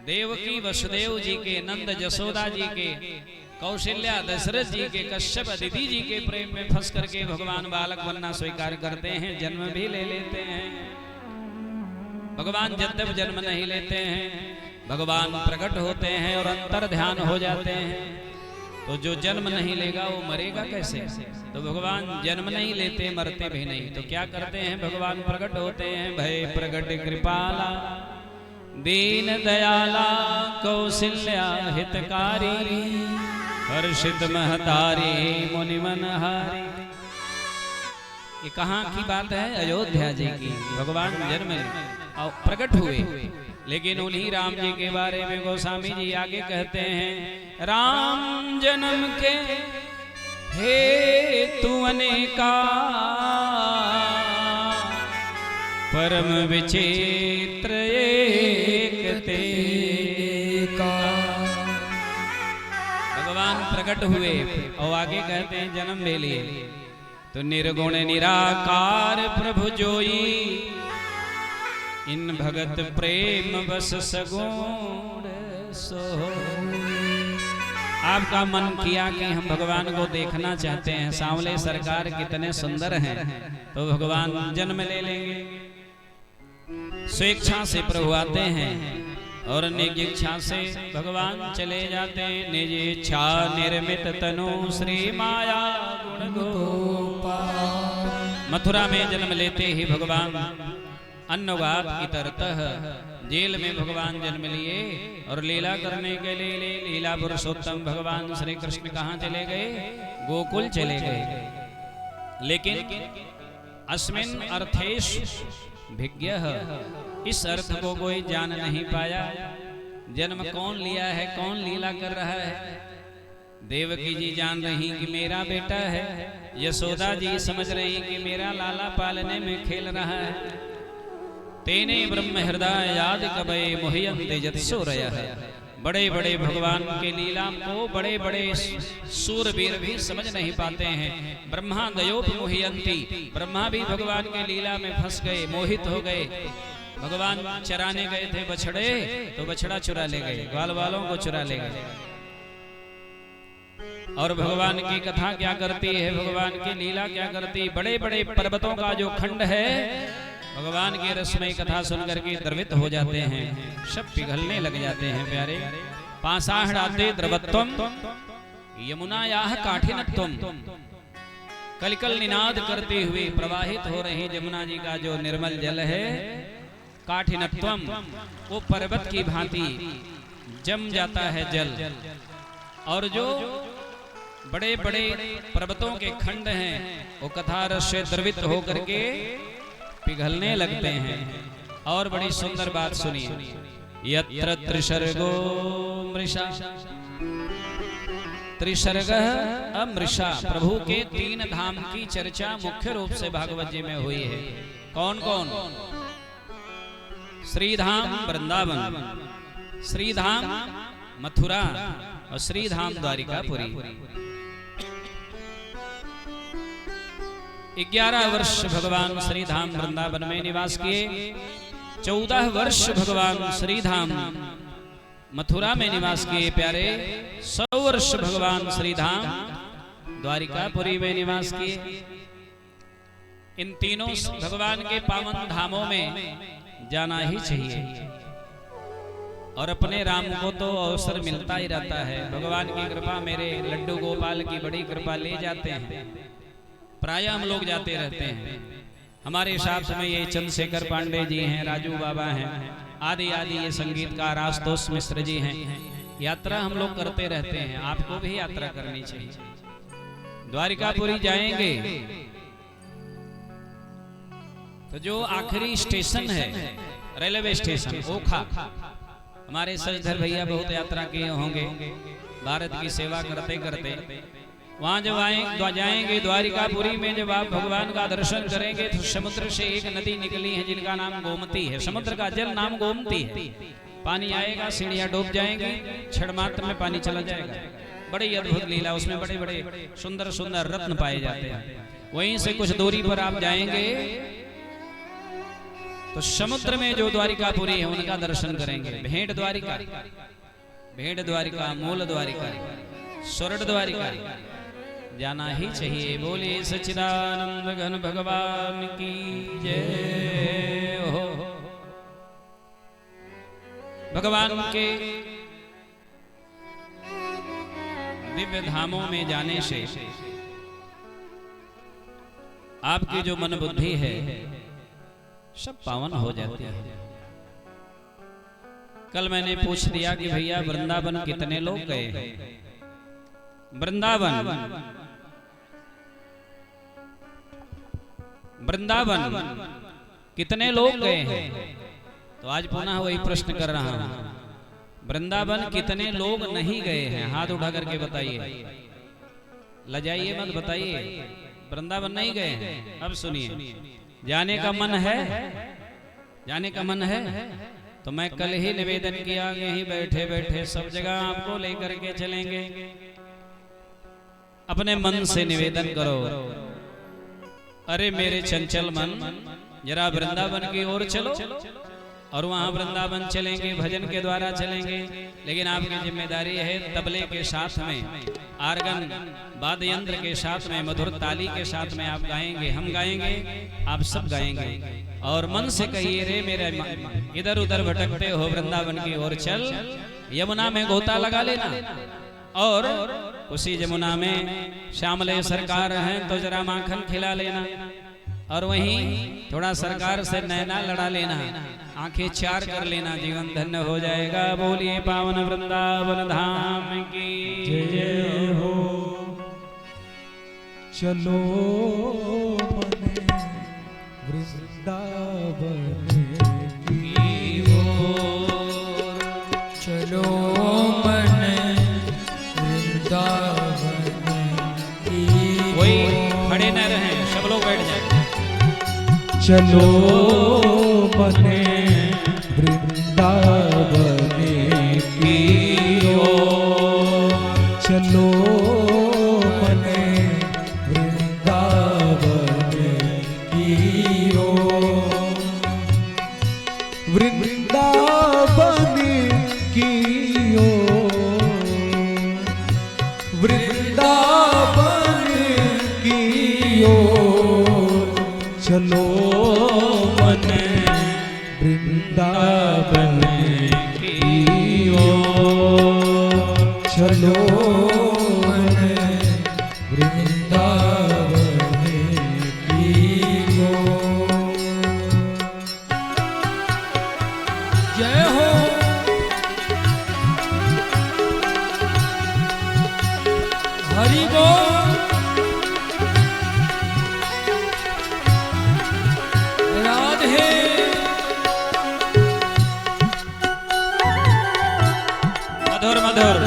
देवकी वसुदेव जी के, नंद जसोदा जी के, कौशल्या दशरथ जी के, कश्यप अदिति जी के प्रेम में फंस करके भगवान बालक बनना स्वीकार करते हैं, जन्म भी ले लेते हैं। भगवान जब तक जन्म नहीं लेते हैं, भगवान प्रकट होते हैं और अंतर ध्यान हो जाते हैं। तो जो जन्म नहीं लेगा वो मरेगा कैसे? तो भगवान जन्म नहीं लेते, मरते भी नहीं। तो क्या करते हैं? भगवान प्रकट होते हैं। भय प्रकट कृपाला दीन दयाला कौशल्या हितकारी हर्षित महतारी मुनि मनहारी। ये कहाँ की बात है? अयोध्या जी की। भगवान जन्म और प्रकट हुए, लेकिन उन्हीं राम जी के बारे में गोस्वामी जी आगे कहते हैं, राम जन्म के हेतु अनेका परम विचित्र एक तेका। भगवान प्रकट हुए और आगे कहते हैं जन्म ले लिए। तो निर्गुण निराकार प्रभु जोई इन भगत प्रेम बस सगुण सो। आपका मन किया कि हम भगवान को देखना चाहते हैं, सांवले सरकार कितने सुंदर हैं, तो भगवान जन्म ले लेंगे। स्वेच्छा से प्रभु आते हैं और निज इच्छा से भगवान चले जाते हैं। निज इच्छा निर्मित तनु श्री माया गुण गोपाल। मथुरा में जन्म लेते ही भगवान अन्नगात इतरतः जेल में भगवान जन्म लिए और लीला करने के लिए लीला पुरुषोत्तम भगवान श्री कृष्ण कहाँ चले गए? गोकुल चले गए। लेकिन अस्मिन अर्थेश भिज्ञः, इस अर्थ को कोई जान नहीं पाया। जन्म कौन लिया है, कौन लीला कर रहा है? देवकी जी जान रही कि मेरा बेटा है, यशोदा जी समझ रही कि मेरा लाला पालने में खेल रहा है। तेने ब्रह्म हृदय याद कबे मोहयन्ते जत्सूरयः। बड़े बड़े भगवान के लीला को बड़े बड़े सूरवीर भी समझ नहीं पाते हैं। ब्रह्मा दयोप मोहयन्ति, ब्रह्मा भी भगवान के लीला में फंस गए, मोहित हो गए। भगवान चराने गए थे बछड़े, तो बछड़ा चुरा ले गए, ग्वाल वालों को चुरा ले गए। और भगवान की कथा क्या करती है, भगवान की लीला क्या करती है? बड़े बड़े पर्वतों का जो खंड है, भगवान की रसमयी कथा सुनकर के द्रवित हो जाते हैं, सब पिघलने लग जाते हैं प्यारे। पाषाढ़ाते द्रवत्वम यमुनायाः काठिनत्वम। कलकल निनाद करते हुए प्रवाहित हो रही यमुना जी का जो निर्मल जल है, काठिनत्वम, वो पर्वत की भांति जम जाता है जल। और जो बड़े बड़े पर्वतों के खंड हैं, वो कथा रस से द्रवित होकर के पिघलने लगते हैं। और बड़ी सुंदर बात सुनिए, यत्र त्रिसर्गो मृषा, त्रिसर्गः अमृषा। प्रभु के 3 धाम की चर्चा मुख्य रूप से भागवत जी में हुई है। कौन कौन? श्रीधाम वृंदावन, श्रीधाम मथुरा और श्रीधाम द्वारिकापुरी। 11 वर्ष भगवान श्रीधाम वृंदावन में निवास किए, 14 वर्ष भगवान श्रीधाम मथुरा में निवास किए प्यारे, 100 वर्ष भगवान श्रीधाम द्वारिकापुरी में निवास किए। इन तीनों भगवान के पावन धामों में जाना ही चाहिए। और अपने राम को तो अवसर मिलता ही रहता है। भगवान की कृपा, मेरे लड्डू गोपाल की बड़ी कृपा ले जाते हैं, प्रायः हम लोग जाते रहते हैं। हमारे शास्त्र में ये चंद्रशेखर पांडे जी हैं, राजू बाबा हैं, आदि आदि ये संगीतकार आशुतोष मिश्र जी हैं। यात्रा हम लोग करते रहते हैं, आपको भी यात्रा करनी चाहिए। द्वारिकापुरी जाएंगे तो जो आखिरी स्टेशन है रेलवे स्टेशन ओखा, हमारे सजधर भैया बहुत यात्रा किए होंगे भारत की सेवा करते करते। वहां जब जाएंगे द्वारिकापुरी में, जब आप भगवान का दर्शन करेंगे तो समुद्र से एक नदी निकली है जिनका नाम गोमती है। समुद्र का जल नाम गोमती है। पानी आएगा, सीढ़ियां डूब जाएंगी, क्षण मात्र में पानी चला जाएगा। बड़ी अद्भुत लीला, उसमें बड़े बड़े सुंदर सुंदर रत्न पाए जाते हैं। वहीं से कुछ दूरी पर आप जाएंगे तो समुद्र में जो द्वारिकापुरी है उनका दर्शन करेंगे। भेंट द्वारिका, भेंट द्वारिका, मूल द्वारिका, स्वर्ण द्वारिका जाना ही चाहिए। बोले सच्चिदानंद घन भगवान की जय हो। भगवान के दिव्य धामों में जाने से आपकी जो मन बुद्धि है सब पावन हो जाती है। कल मैंने पूछ दिया कि भैया वृंदावन कितने लोग गए हैं? वृंदावन कितने लोग गए हैं? तो आज पुनः वही प्रश्न कर रहा हूं, वृंदावन कितने लोग नहीं गए हैं? हाथ उठा करके बताइए, लजाइए मत, बताइए। वृंदावन नहीं गए हैं? अब सुनिए, जाने का मन है, जाने का मन है तो मैं कल ही निवेदन किया, यहीं बैठे बैठे सब जगह आपको लेकर के चलेंगे। अपने मन से निवेदन करो, अरे मेरे चंचल मन जरा वृंदावन की ओर चलो। और वहाँ वृंदावन चलेंगे, भजन के द्वारा चलेंगे, लेकिन आपकी जिम्मेदारी है तबले के साथ में, आर्गन वाद्य यंत्र के साथ में, मधुर ताली के साथ में आप गाएंगे, हम गाएंगे, आप सब गाएंगे। और मन से कहिए, रे मेरे इधर उधर भटकते हो वृंदावन की ओर चल, यमुना में गोता लगा लेना और उसी यमुना में श्यामले सरकार हैं तो जरा माखन खिला लेना, और वहीं थोड़ा सरकार से नैना लड़ा लेना, आंखें चार कर लेना, जीवन धन्य हो जाएगा। बोलिए पावन वृंदावन धाम की जय हो। चलो मने वृंदावन की ओर, चलो मन वृंदावन की कोई ओर। खड़े न रहे, सब लोग बैठ जाए। चलो मने वृंदावन की ओर, चलो मने वृंदावन की ओर, वृंदावन की ओर, वृंदावन की ओर, चलो मने वृंदावन की ओर, चलो मने वृंदावन की ओर। जय हो। हरि बोल। राधे। मधुर मधुर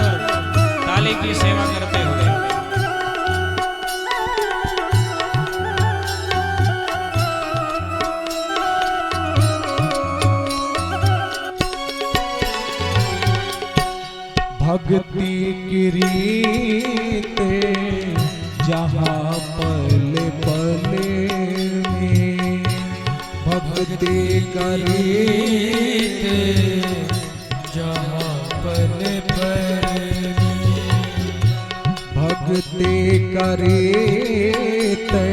ताली की सेवा करते हुए भक्ति की रीते जहाँ पल पल में, भक्ति रीत जहाँ पल पल में, भक्ति करीते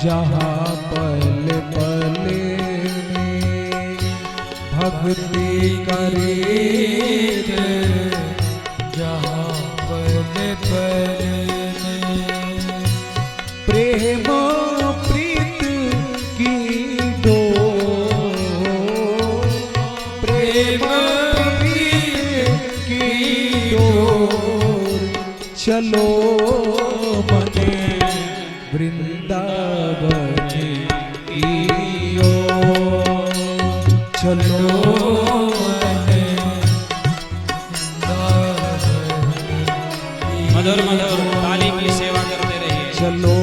जहाँ पल पल में, भक्ति रीत जहाँ पल पल में, प्रेम प्रीत की डोर, प्रेम प्रीत की डोर, चलो मने वृंदावन की ओर, चलो मने मधुर मधुर ताली की सेवा करते रहिए। चलो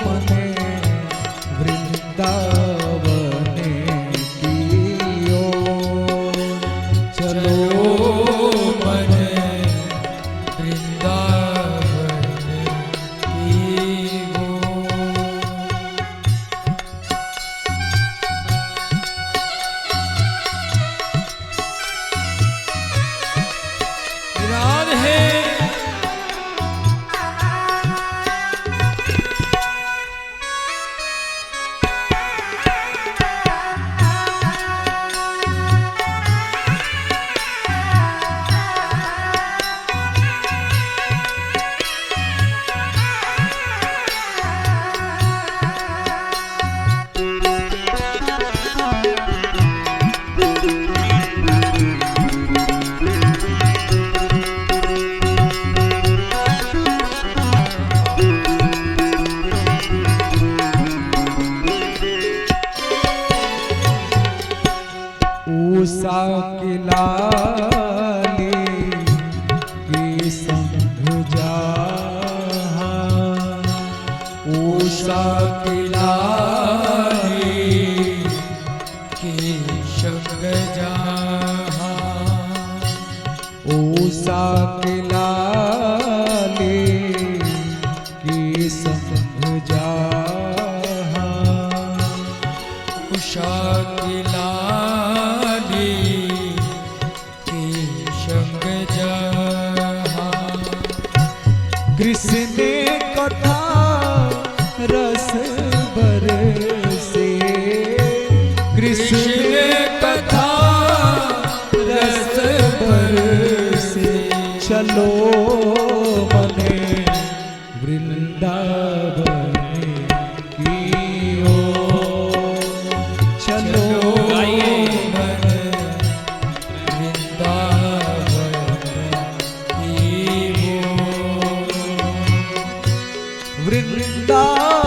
मने वृंदावन की ओर, चलो मने वृंदावन की ओर। राधे। उषा की लाली के संग जहाँ, उषा की लाली के संग जहाँ, उषा की लाली के संग जहाँ, उषा की लाली कृष्ण कथा रस बरसे, कृष्ण कथा रस बरसे, चलो मने वृंदावन की ओर, चलो मन वृंदावन की ओर। वृंदावन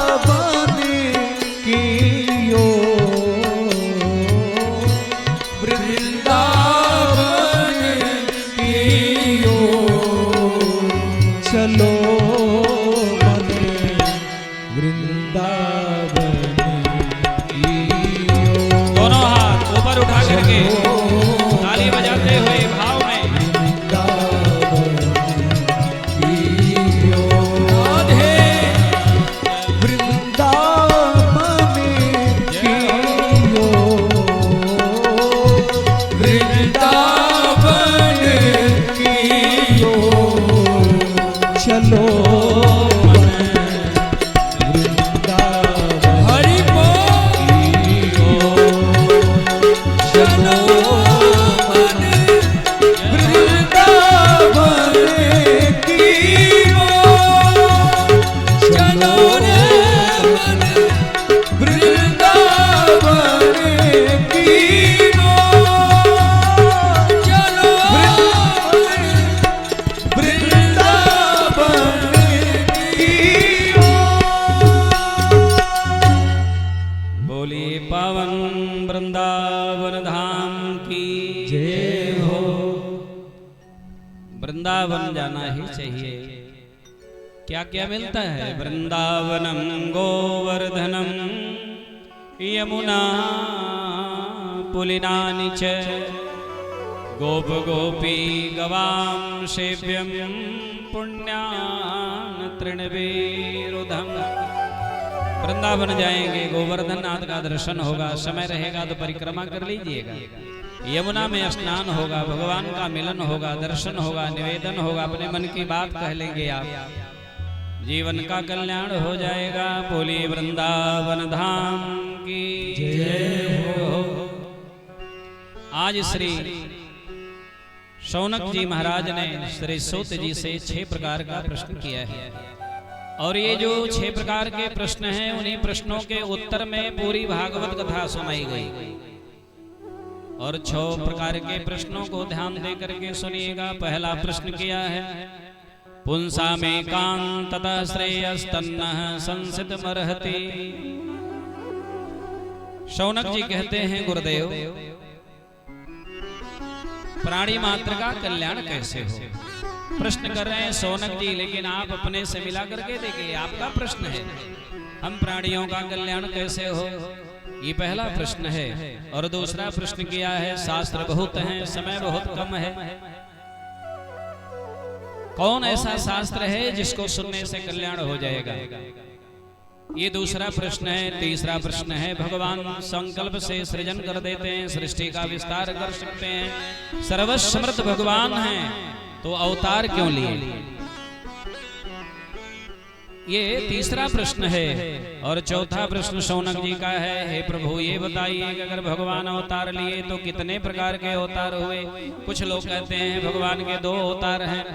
की ओर, वृंदावन की ओर, चलो मने वृंदावन की ओर। दोनों हाथ ऊपर उठा करके ताली बजाते हुए भाव में चलो हरि चलो मन वृंदावन की ओर। चलो रे मन वृंदावन की ओर। चलो वृंदावन की ओर। बोलिए पावन वृंदावन धाम की जय हो। वृंदावन जाना ही चाहिए। क्या क्या मिलता है? वृंदावनम गोवर्धनम यमुना पुलिनानि च गोप गोपी गवाम सेव्यम पुण्यान तृणवीरुधम। वृंदावन जाएंगे, गोवर्धन नाथ का दर्शन होगा, समय रहेगा तो परिक्रमा कर लीजिएगा। यमुना में स्नान होगा, भगवान का मिलन होगा, दर्शन होगा, निवेदन होगा, अपने मन की बात कह लेंगे आप, जीवन का कल्याण हो जाएगा। बोलिए वृंदावन धाम की जय हो। आज श्री शौनक जी महाराज ने श्री सूत जी से 6 प्रकार का प्रश्न किया है, और ये जो 6 प्रकार के प्रश्न हैं, उन्हीं प्रश्नों के उत्तर में पूरी भागवत कथा सुनाई गई। और 6 प्रकार के प्रश्नों को ध्यान दे करके सुनिएगा। पहला प्रश्न किया है, पुंसा में कांततः श्रेयस्तन्नः संसित मरहति। शौनक जी कहते हैं, गुरुदेव प्राणी मात्र का कल्याण कैसे हो? प्रश्न कर रहे हैं शौनक जी, लेकिन आप अपने से मिला करके देखिए, आपका प्रश्न है हम प्राणियों का कल्याण कैसे हो, ये पहला प्रश्न है। और दूसरा प्रश्न किया है, शास्त्र बहुत हैं, समय बहुत कम है, कौन ऐसा शास्त्र है जिसको सुनने से कल्याण हो जाएगा, ये दूसरा प्रश्न है। तीसरा प्रश्न है, भगवान संकल्प से सृजन कर देते हैं, सृष्टि का विस्तार कर सकते हैं, सर्वसमर्थ भगवान हैं, तो अवतार क्यों लिए, ये तीसरा प्रश्न है। और चौथा प्रश्न शौनक जी का है, हे प्रभु ये बताइए कि अगर भगवान अवतार लिए तो कितने प्रकार के अवतार हुए? कुछ लोग कहते हैं भगवान के 2 अवतार हैं,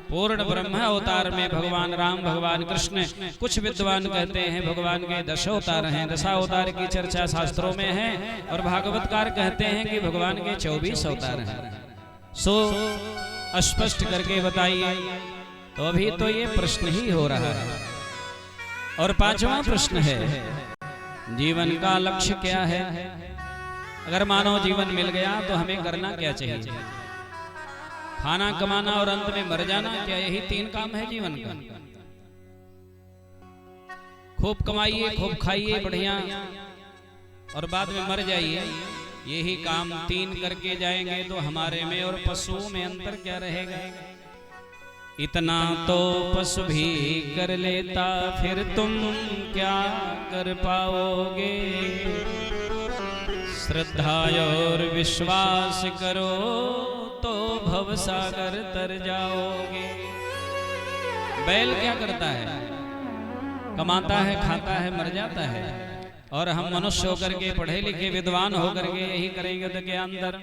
पूर्ण ब्रह्म अवतार में भगवान राम, भगवान कृष्ण। कुछ विद्वान कहते हैं भगवान के 10 अवतार हैं, 10 अवतार की चर्चा शास्त्रों में है, और भागवतकार कहते हैं कि भगवान के 24 अवतार हैं। सो स्पष्ट करके बताइए। तो अभी तो ये प्रश्न ही हो रहा है। और 5वां प्रश्न है, जीवन का लक्ष्य क्या है? अगर मानव जीवन मिल गया तो हमें करना क्या चाहिए? खाना, कमाना और अंत में मर जाना, क्या यही 3 काम है जीवन का? खूब कमाइए, खूब खाइए बढ़िया, और बाद में मर जाइए, यही काम 3 करके जाएंगे तो हमारे में और पशुओं में अंतर क्या रहेगा? इतना तो पशु भी कर लेता, फिर तुम क्या कर पाओगे? श्रद्धा और विश्वास करो तो भवसागर तर जाओगे। बैल क्या करता है? कमाता है, खाता है, मर जाता है। और हम मनुष्य होकर के, पढ़े लिखे विद्वान होकर के यही करेंगे तो क्या अंदर?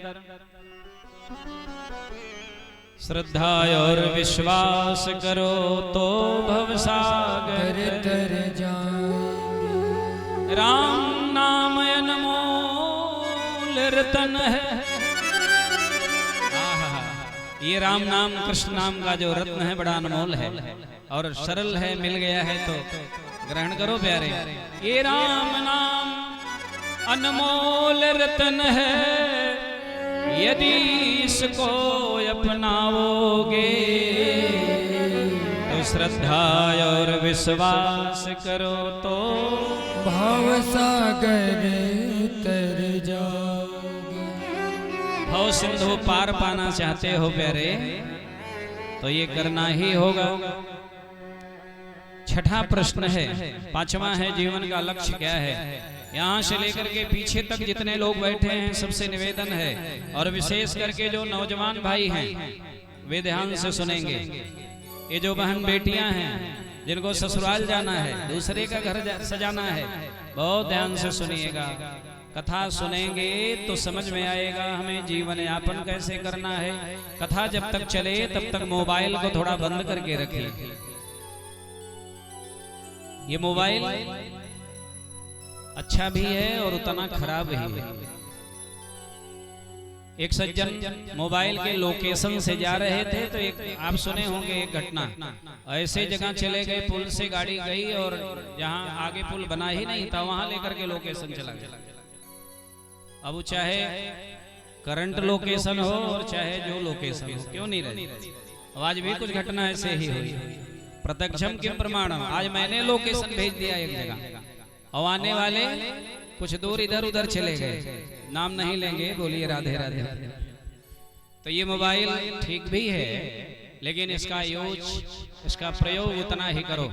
श्रद्धा और विश्वास करो तो भवसागर तर जाएंगे। राम नाम अनमोल रतन है। ये राम नाम, कृष्ण नाम का जो रत्न है बड़ा अनमोल है और सरल है, मिल गया है तो ग्रहण करो प्यारे। ये राम नाम अनमोल रतन है, यदि इसको अपनाओगे तो श्रद्धा और विश्वास करो तो भाव सागर तर जाओगे। भव सिंधु पार पाना चाहते हो प्यारे तो ये करना ही होगा। छठा प्रश्न है, पांचवा है जीवन का लक्ष्य क्या है। यहाँ से लेकर के पीछे तक जितने लोग बैठे हैं सबसे निवेदन है, और विशेष करके जो नौजवान भाई हैं वे ध्यान से सुनेंगे। ये जो बहन बेटियां हैं जिनको ससुराल जाना है, दूसरे का घर सजाना है, बहुत ध्यान से सुनिएगा। कथा सुनेंगे तो समझ में आएगा हमें जीवन यापन कैसे करना है। कथा जब तक चले तब तक मोबाइल को थोड़ा बंद करके रखिए। ये मोबाइल अच्छा भी है और उतना खराब भी है। एक सज्जन मोबाइल के लोकेशन से जा रहे थे तो एक आप सुने होंगे एक घटना, ऐसे जगह चले गए, पुल से गाड़ी गई और जहां आगे पुल बना ही नहीं था वहां लेकर के लोकेशन चला गया। अब वो चाहे करंट लोकेशन हो और चाहे जो लोकेशन हो, क्यों नहीं रहे। आज भी कुछ घटना ऐसे ही हुई। प्रत्यक्षम किम प्रमाणम। आज मैंने लोकेशन भेज दिया एक जगह और आने वाले कुछ दूर इधर उधर चले गए, नाम नहीं लेंगे, बोलिए राधे राधे। तो ये मोबाइल ठीक भी है लेकिन इसका यूज, इसका प्रयोग उतना ही करो।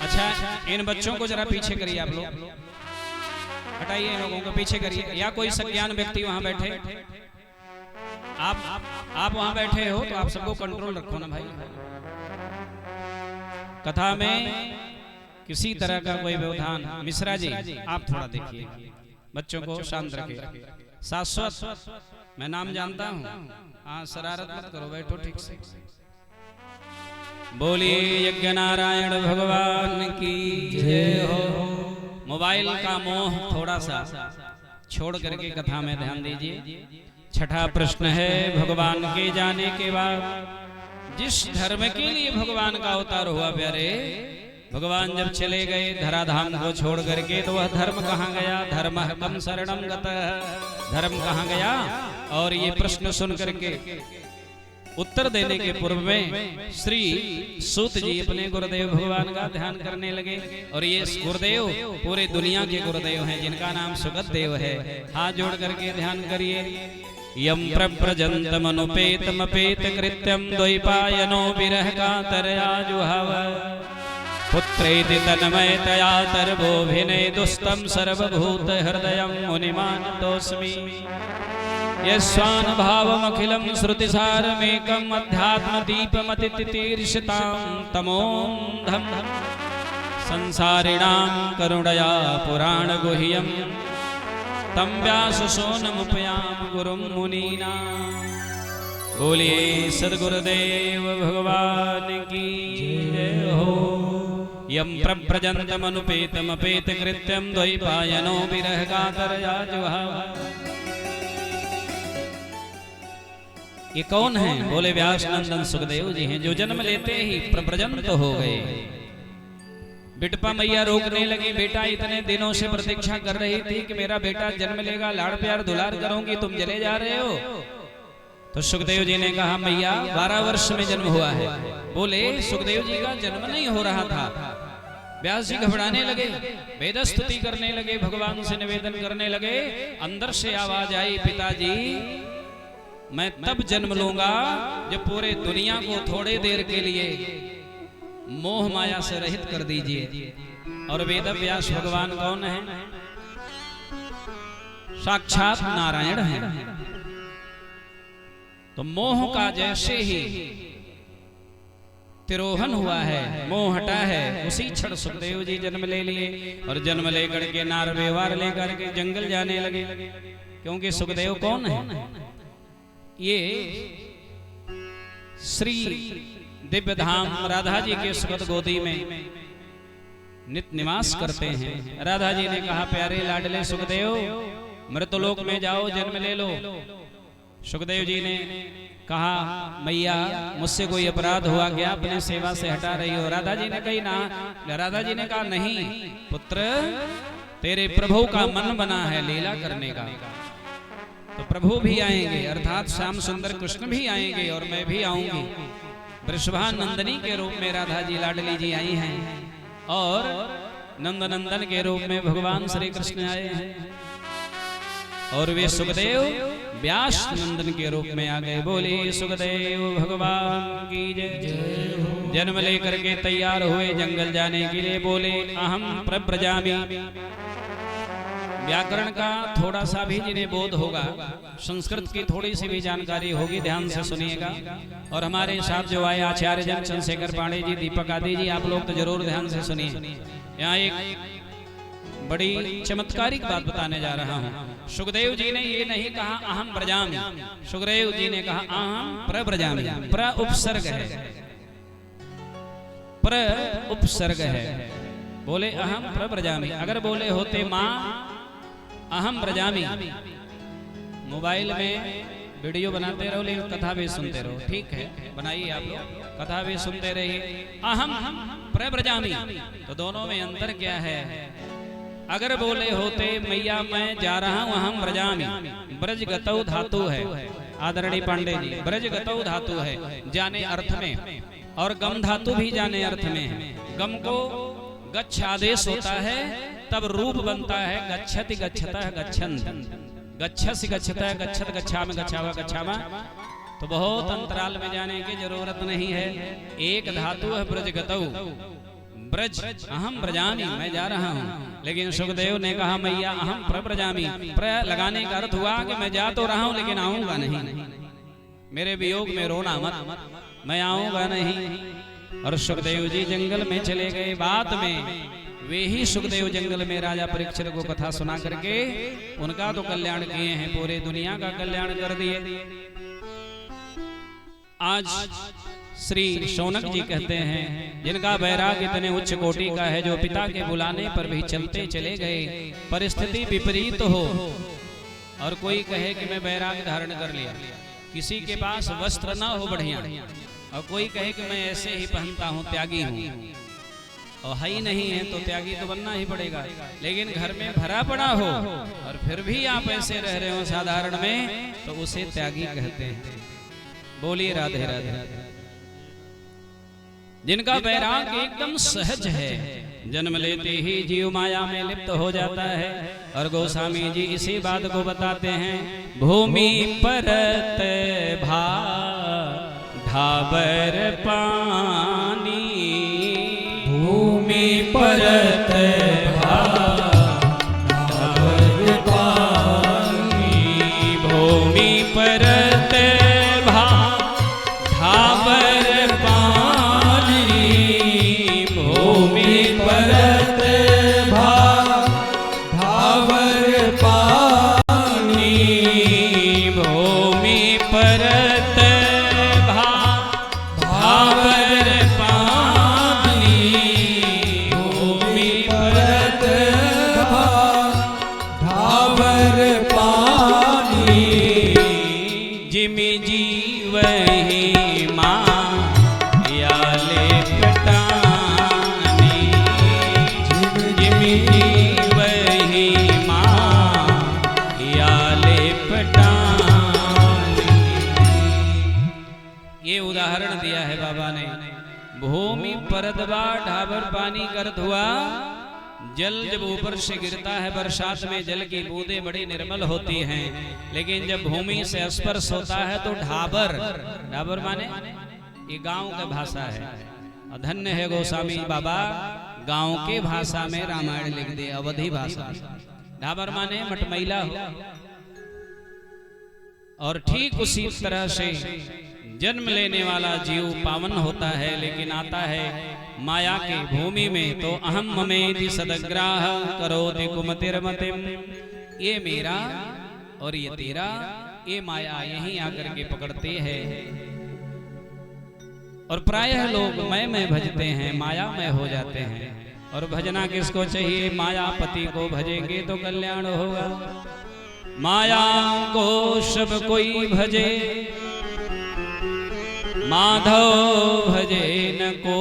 अच्छा, इन बच्चों को जरा पीछे करिए, आप लोग हटाइए, इन लोगों को पीछे करिए। या कोई सज्ञान व्यक्ति वहां बैठे, आप वहां बैठे हो तो आप सबको कंट्रोल रखो ना भाई। कथा में किसी तरह का कोई व्यवधान, मिश्रा जी आप थोड़ा देखिए, बच्चों को शांत रखिए। शाश्वत, मैं नाम जानता हूँ, हाँ शरारत मत करो, बैठो ठीक से। बोलिए यज्ञ नारायण भगवान की जय हो। मोबाइल का मोह थोड़ा सा छोड़ करके कथा में ध्यान दीजिए। छठा प्रश्न है, भगवान के जाने के बाद जिस धर्म के लिए भगवान का अवतार हुआ प्यारे, भगवान जब चले गए धराधाम को छोड़ करके तो वह धर्म कहाँ गया? धर्म कम शरणम गतः, धर्म कहाँ गया? और ये प्रश्न सुन करके उत्तर देने के पूर्व में श्री सूत जी अपने गुरुदेव भगवान का ध्यान करने लगे। और ये गुरुदेव पूरे दुनिया के गुरुदेव हैं जिनका नाम सुगत देव है। हाथ जोड़ करके ध्यान करिए। यम प्रव्रजन्तमनुपेतमपेत कृत्यम द्वैपायनो विरह कातरया जुहाव पुत्रेति तन्मयतया तर्वोऽभिनेदुस्तं सर्वभूत हृदयं मुनिमानतोऽस्मि। यस्वानुभावमखिलं श्रुतिसारमेकम् अध्यात्मदीपमतितीर्षतां तमोऽन्धं संसारिणां करुणया पुराणगुह्यं तं व्यासशोनमुपयां गुरुं मुनीनां। बोलिए सद्गुरुदेव भगवान की जय हो। यं प्रव्रजन्तमनुपेतमपेतकृत्यं द्वैपायनो विरह कातरया जुहाव। ये कौन है? बोले व्यास नंदन सुखदेव जी हैं, जो जन्म लेते ही प्रव्रजंत हो गए। बिटपा मैया रोकने लगी, बेटा इतने दिनों से प्रतीक्षा कर रही थी कि मेरा बेटा जन्म लेगा, लाड़ प्यार दुलार करूंगी, तुम चले जा रहे हो। तो सुखदेव जी ने कहा मैया 12 वर्ष में जन्म हुआ है। बोले सुखदेव जी का जन्म नहीं हो रहा था। व्यास जी घबराने लगे, वेद स्तुति करने लगे, भगवान से निवेदन करने लगे। अंदर से आवाज आई, पिताजी मैं तब जन्म लूंगा जब पूरे दुनिया को थोड़े देर के लिए मोह माया से रहित कर दीजिए। और वेद व्यास भगवान कौन है? साक्षात नारायण है। तो मोह का जैसे ही तिरोहन हुआ है, मोह हटा है, उसी क्षण सुखदेव जी जन्म ले लिए और जन्म लेकर के नार व्यवहार लेकर के जंगल जाने लगे। क्योंकि सुखदेव कौन है? ये श्री दिव्य धाम राधा जी के सुखद गोदी में नित्य निवास करते हैं। राधा जी ने कहा, प्यारे लाडले सुखदेव, मृतलोक में जाओ, जन्म ले लो। सुखदेव जी ने कहा, मैया मुझसे कोई अपराध हुआ क्या? अपने सेवा से हटा रही हो? राधा जी ने कही ना। राधा जी ने कहा, नहीं पुत्र, तेरे प्रभु का मन बना है लीला करने का, तो प्रभु भी आएंगे, अर्थात श्याम सुंदर कृष्ण भी आएंगे और मैं भी आऊंगी। वृषभानंदनी के रूप में राधा जी लाडली जी आई हैं और नंदनंदन के रूप में भगवान श्री कृष्ण आए हैं और वे सुखदेव व्यास नंदन के रूप में आ गए। बोले सुखदेव भगवान की जय। जन्म लेकर के तैयार हुए जंगल जाने के लिए। बोले, अहम प्रव्रजामि। व्याकरण का थोड़ा सा भी जिन्हें बोध होगा, संस्कृत की थोड़ी सी भी जानकारी होगी, ध्यान से सुनिएगा। और हमारे साथ जो आए आचार्य जन, चंद्रशेखर पांडे जी, दीपक आदि जी, आप लोग तो जरूर ध्यान से सुनिए। यहाँ एक बड़ी चमत्कारिक बात बताने जा रहा हूँ। सुखदेव जी ने ये नहीं कहा अहम व्रजामि, सुखदेव जी ने कहा अहम प्रव्रजामि। प्र उपसर्ग है, प्र उपसर्ग है। बोले अहम प्रव्रजामि। अगर बोले होते माँ अहम व्रजामि, मोबाइल में वीडियो बनाते रहो लेकिन कथा भी सुनते रहो, ठीक है, बनाइए आप लोग, कथा भी सुनते रहिए। अहम प्रव्रजामि, तो दोनों में अंतर क्या है? अगर बोले होते मैया मैं जा रहा हूं अहम व्रजामि, ब्रज गतौ धातु है, आदरणीय पांडे जी, ब्रज गतौ धातु है जाने अर्थ में, और गम धातु भी जाने अर्थ में है। गम को गच्छ आदेश होता है तब रूप बनता है गच्छति गच्छतः गच्छन्ति, गच्छसि गच्छतः गच्छत गच्छामि गच्छावा गच्छामा। तो बहुत अंतराल में जाने की जरूरत नहीं है, एक धातु है ब्रज गतौ, ब्रज अहम व्रजामि, मैं जा रहा हूँ। लेकिन सुखदेव ने कहा मैया अहम प्रव्रजामि, प्र लगाने का अर्थ हुआ कि मैं जा तो रहा हूँ लेकिन आऊंगा नहीं, मेरे वियोग में रोना मत, मैं आऊंगा नहीं। और सुखदेव जी जंगल में चले गए। बाद में वे ही सुखदेव जंगल में राजा परीक्षित को कथा सुना करके उनका तो कल्याण किए हैं, पूरे दुनिया का कल्याण कर दिए। आज श्री शौनक जी कहते हैं, जिनका वैराग इतने उच्च कोटि का है, जो पिता के बुलाने पर भी चलते चले गए, परिस्थिति विपरीत हो और कोई कहे कि मैं वैराग धारण कर लिया, किसी के पास वस्त्र ना हो बढ़िया और कोई कहे कि मैं ऐसे ही पहनता हूँ, त्यागी हूँ, और है ही नहीं है तो त्यागी तो बनना ही पड़ेगा। लेकिन घर में भरा पड़ा हो और फिर भी आप ऐसे रह रहे हो साधारण में, तो उसे त्यागी कहते हैं। बोलिए राधे राधे। जिनका वैराग एकदम सहज है, जन्म लेते ही जीव माया में लिप्त हो जाता है। और गोस्वामी जी इसी बात को बताते हैं, भूमि परत भा ढाबर पानी, भूमि परत भा ढाबर पानी, भूमि परत भा ढाबर पानी, भूमि परत भा ढाबर पानी, भूमि परत भा ढाबर पानी, भूमि परत भा ढाबर पानी, जिमि जीवहि माया लेपटानी, जिमि जीवहि माया लेपटानी। ये उदाहरण दिया है बाबा ने। भूमि परतबा ढाबर पानी का अर्थ हुआ, जल जब ऊपर से गिरता है बरसात में, जल की बूंदें बड़ी निर्मल होती हैं, लेकिन जब भूमि से स्पर्श होता है तो ढाबर, ढाबर माने ये गांव का भाषा है। और धन्य है गोस्वामी बाबा, गांव के भाषा में रामायण लिख दे, अवधि भाषा। ढाबर माने मटमैला हो। और ठीक उसी तरह से जन्म लेने वाला जीव पावन होता है, लेकिन आता है माया की भूमि में तो अहम ममेति सदग्राह करोति कुमतिर्मतिम, ये मेरा और ये तेरा, ये माया यहीं आकर के पकड़ते हैं। और प्रायः लोग मैं भजते हैं, माया में हो जाते हैं। और भजना किसको चाहिए? मायापति को भजेंगे तो कल्याण होगा। माया को सब कोई भजे, माधव भजे न को,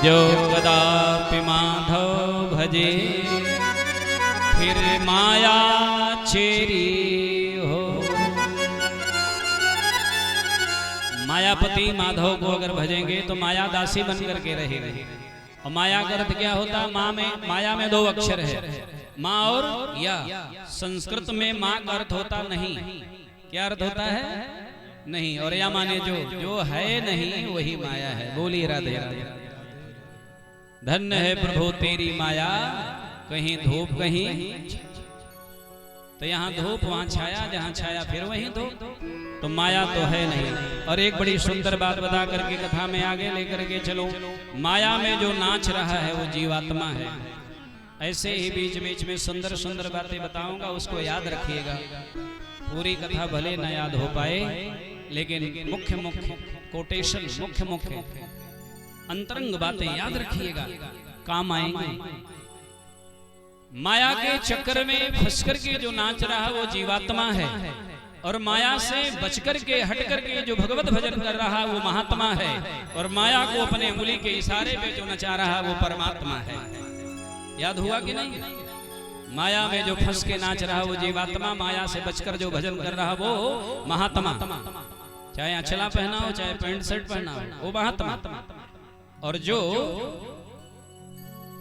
जो कदापि माधव भजे फिर माया चेरी हो। मायापति माधव को अगर भजेंगे तो माया दासी बन करके रहेगी। और माया का अर्थ क्या होता है? माया में दो अक्षर है, माँ और या। संस्कृत में माँ का अर्थ होता नहीं, क्या अर्थ होता है? नहीं। और या माने जो है नहीं वही माया है। बोलिए राधे राधे। धन्य है प्रभु तेरी माया, कहीं धूप कहीं, तो यहाँ धूप वहाँ छाया, जहाँ छाया फिर वहीं धूप, तो माया तो है नहीं। और एक बड़ी सुंदर बात बता करके कथा में आगे लेकर के चलो। माया में जो नाच रहा है वो जीवात्मा है। ऐसे ही बीच बीच में सुंदर सुंदर बातें बताऊंगा, उसको याद रखिएगा। पूरी कथा भले न याद हो पाए, लेकिन मुख्य मुख्य कोटेशन, मुख्य मुख्य अंतरंग बातें याद रखिएगा, काम आएंगे। माया के चक्कर में फंस करके जो नाच रहा वो जीवात्मा है, और माया से बचकर के हट करके जो भगवत भजन कर रहा वो महात्मा है, और माया को अपने उंगली के इशारे पे जो नचा रहा वो परमात्मा है। याद हुआ कि नहीं? माया में जो फंस के नाच रहा वो जीवात्मा, माया से बचकर जो भजन कर रहा वो महात्मा। चाहे अचला पहना हो, चाहे पैंट शर्ट पहना हो, वो महात्मा। और जो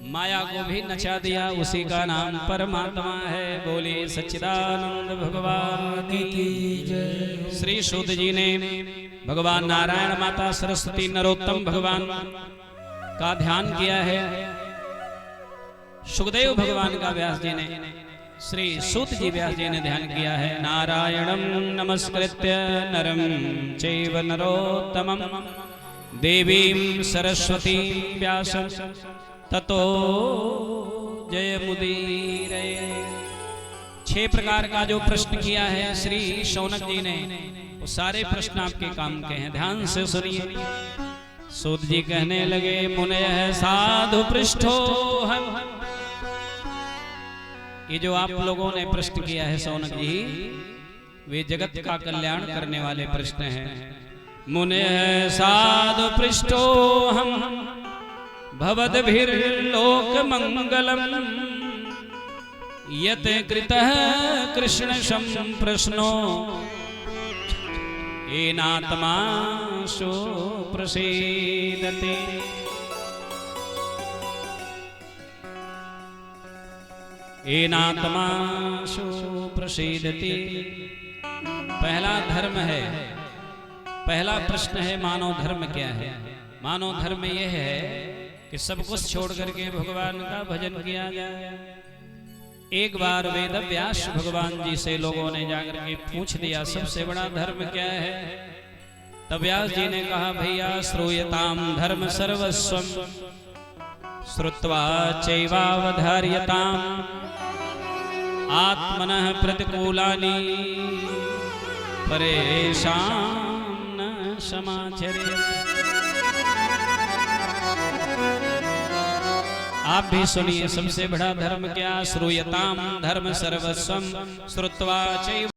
माया को भी नचा दिया उसी का नाम परमात्मा है। बोले सच्चिदानंद भगवान की जय। श्री सूत जी ने भगवान नारायण, माता सरस्वती, नरोत्तम भगवान का ध्यान किया है। सुखदेव भगवान का व्यास जी ने, श्री सूत जी व्यास जी ने ध्यान किया है। नारायणं नमस्कृत्य नरं चैव नरोत्तमं देवीं सरस्वतीं व्यासं ततो जयमुदीरये। 6 प्रकार का जो प्रश्न किया है श्री शौनक जी ने, वो सारे प्रश्न आपके काम के हैं। ध्यान से सुनिए। सूत जी कहने लगे, मुनयः साधु पृष्ठो हम। ये जो आप लोगों ने प्रश्न किया है शौनक जी, वे जगत का कल्याण करने वाले प्रश्न हैं। मुनयः साधु पृष्ठो हम भवद्भिर्लोक मंगलम यत कृतः कृष्ण संप्रश्नो येनात्मा सो प्रसीदते। येनात्मा सो प्रसीदते। पहला धर्म है, पहला प्रश्न है मानव धर्म क्या है? मानव धर्म यह है कि सब कुछ छोड़ करके भगवान का भजन किया जाए। एक बार वेद व्यास भगवान जी से लोगों ने जाकर के पूछ दिया, सबसे बड़ा धर्म क्या है? तब व्यास जी ने कहा, भैया श्रूयताम धर्म सर्वस्वम श्रुत्वा चैवावधार्यताम आत्मनः प्रतिकूलानि परेषां न समाचरेत्। आप भी सुनिए, सबसे बड़ा धर्म क्या? श्रूयताम धर्म सर्वस्वम श्रुत्वा चैव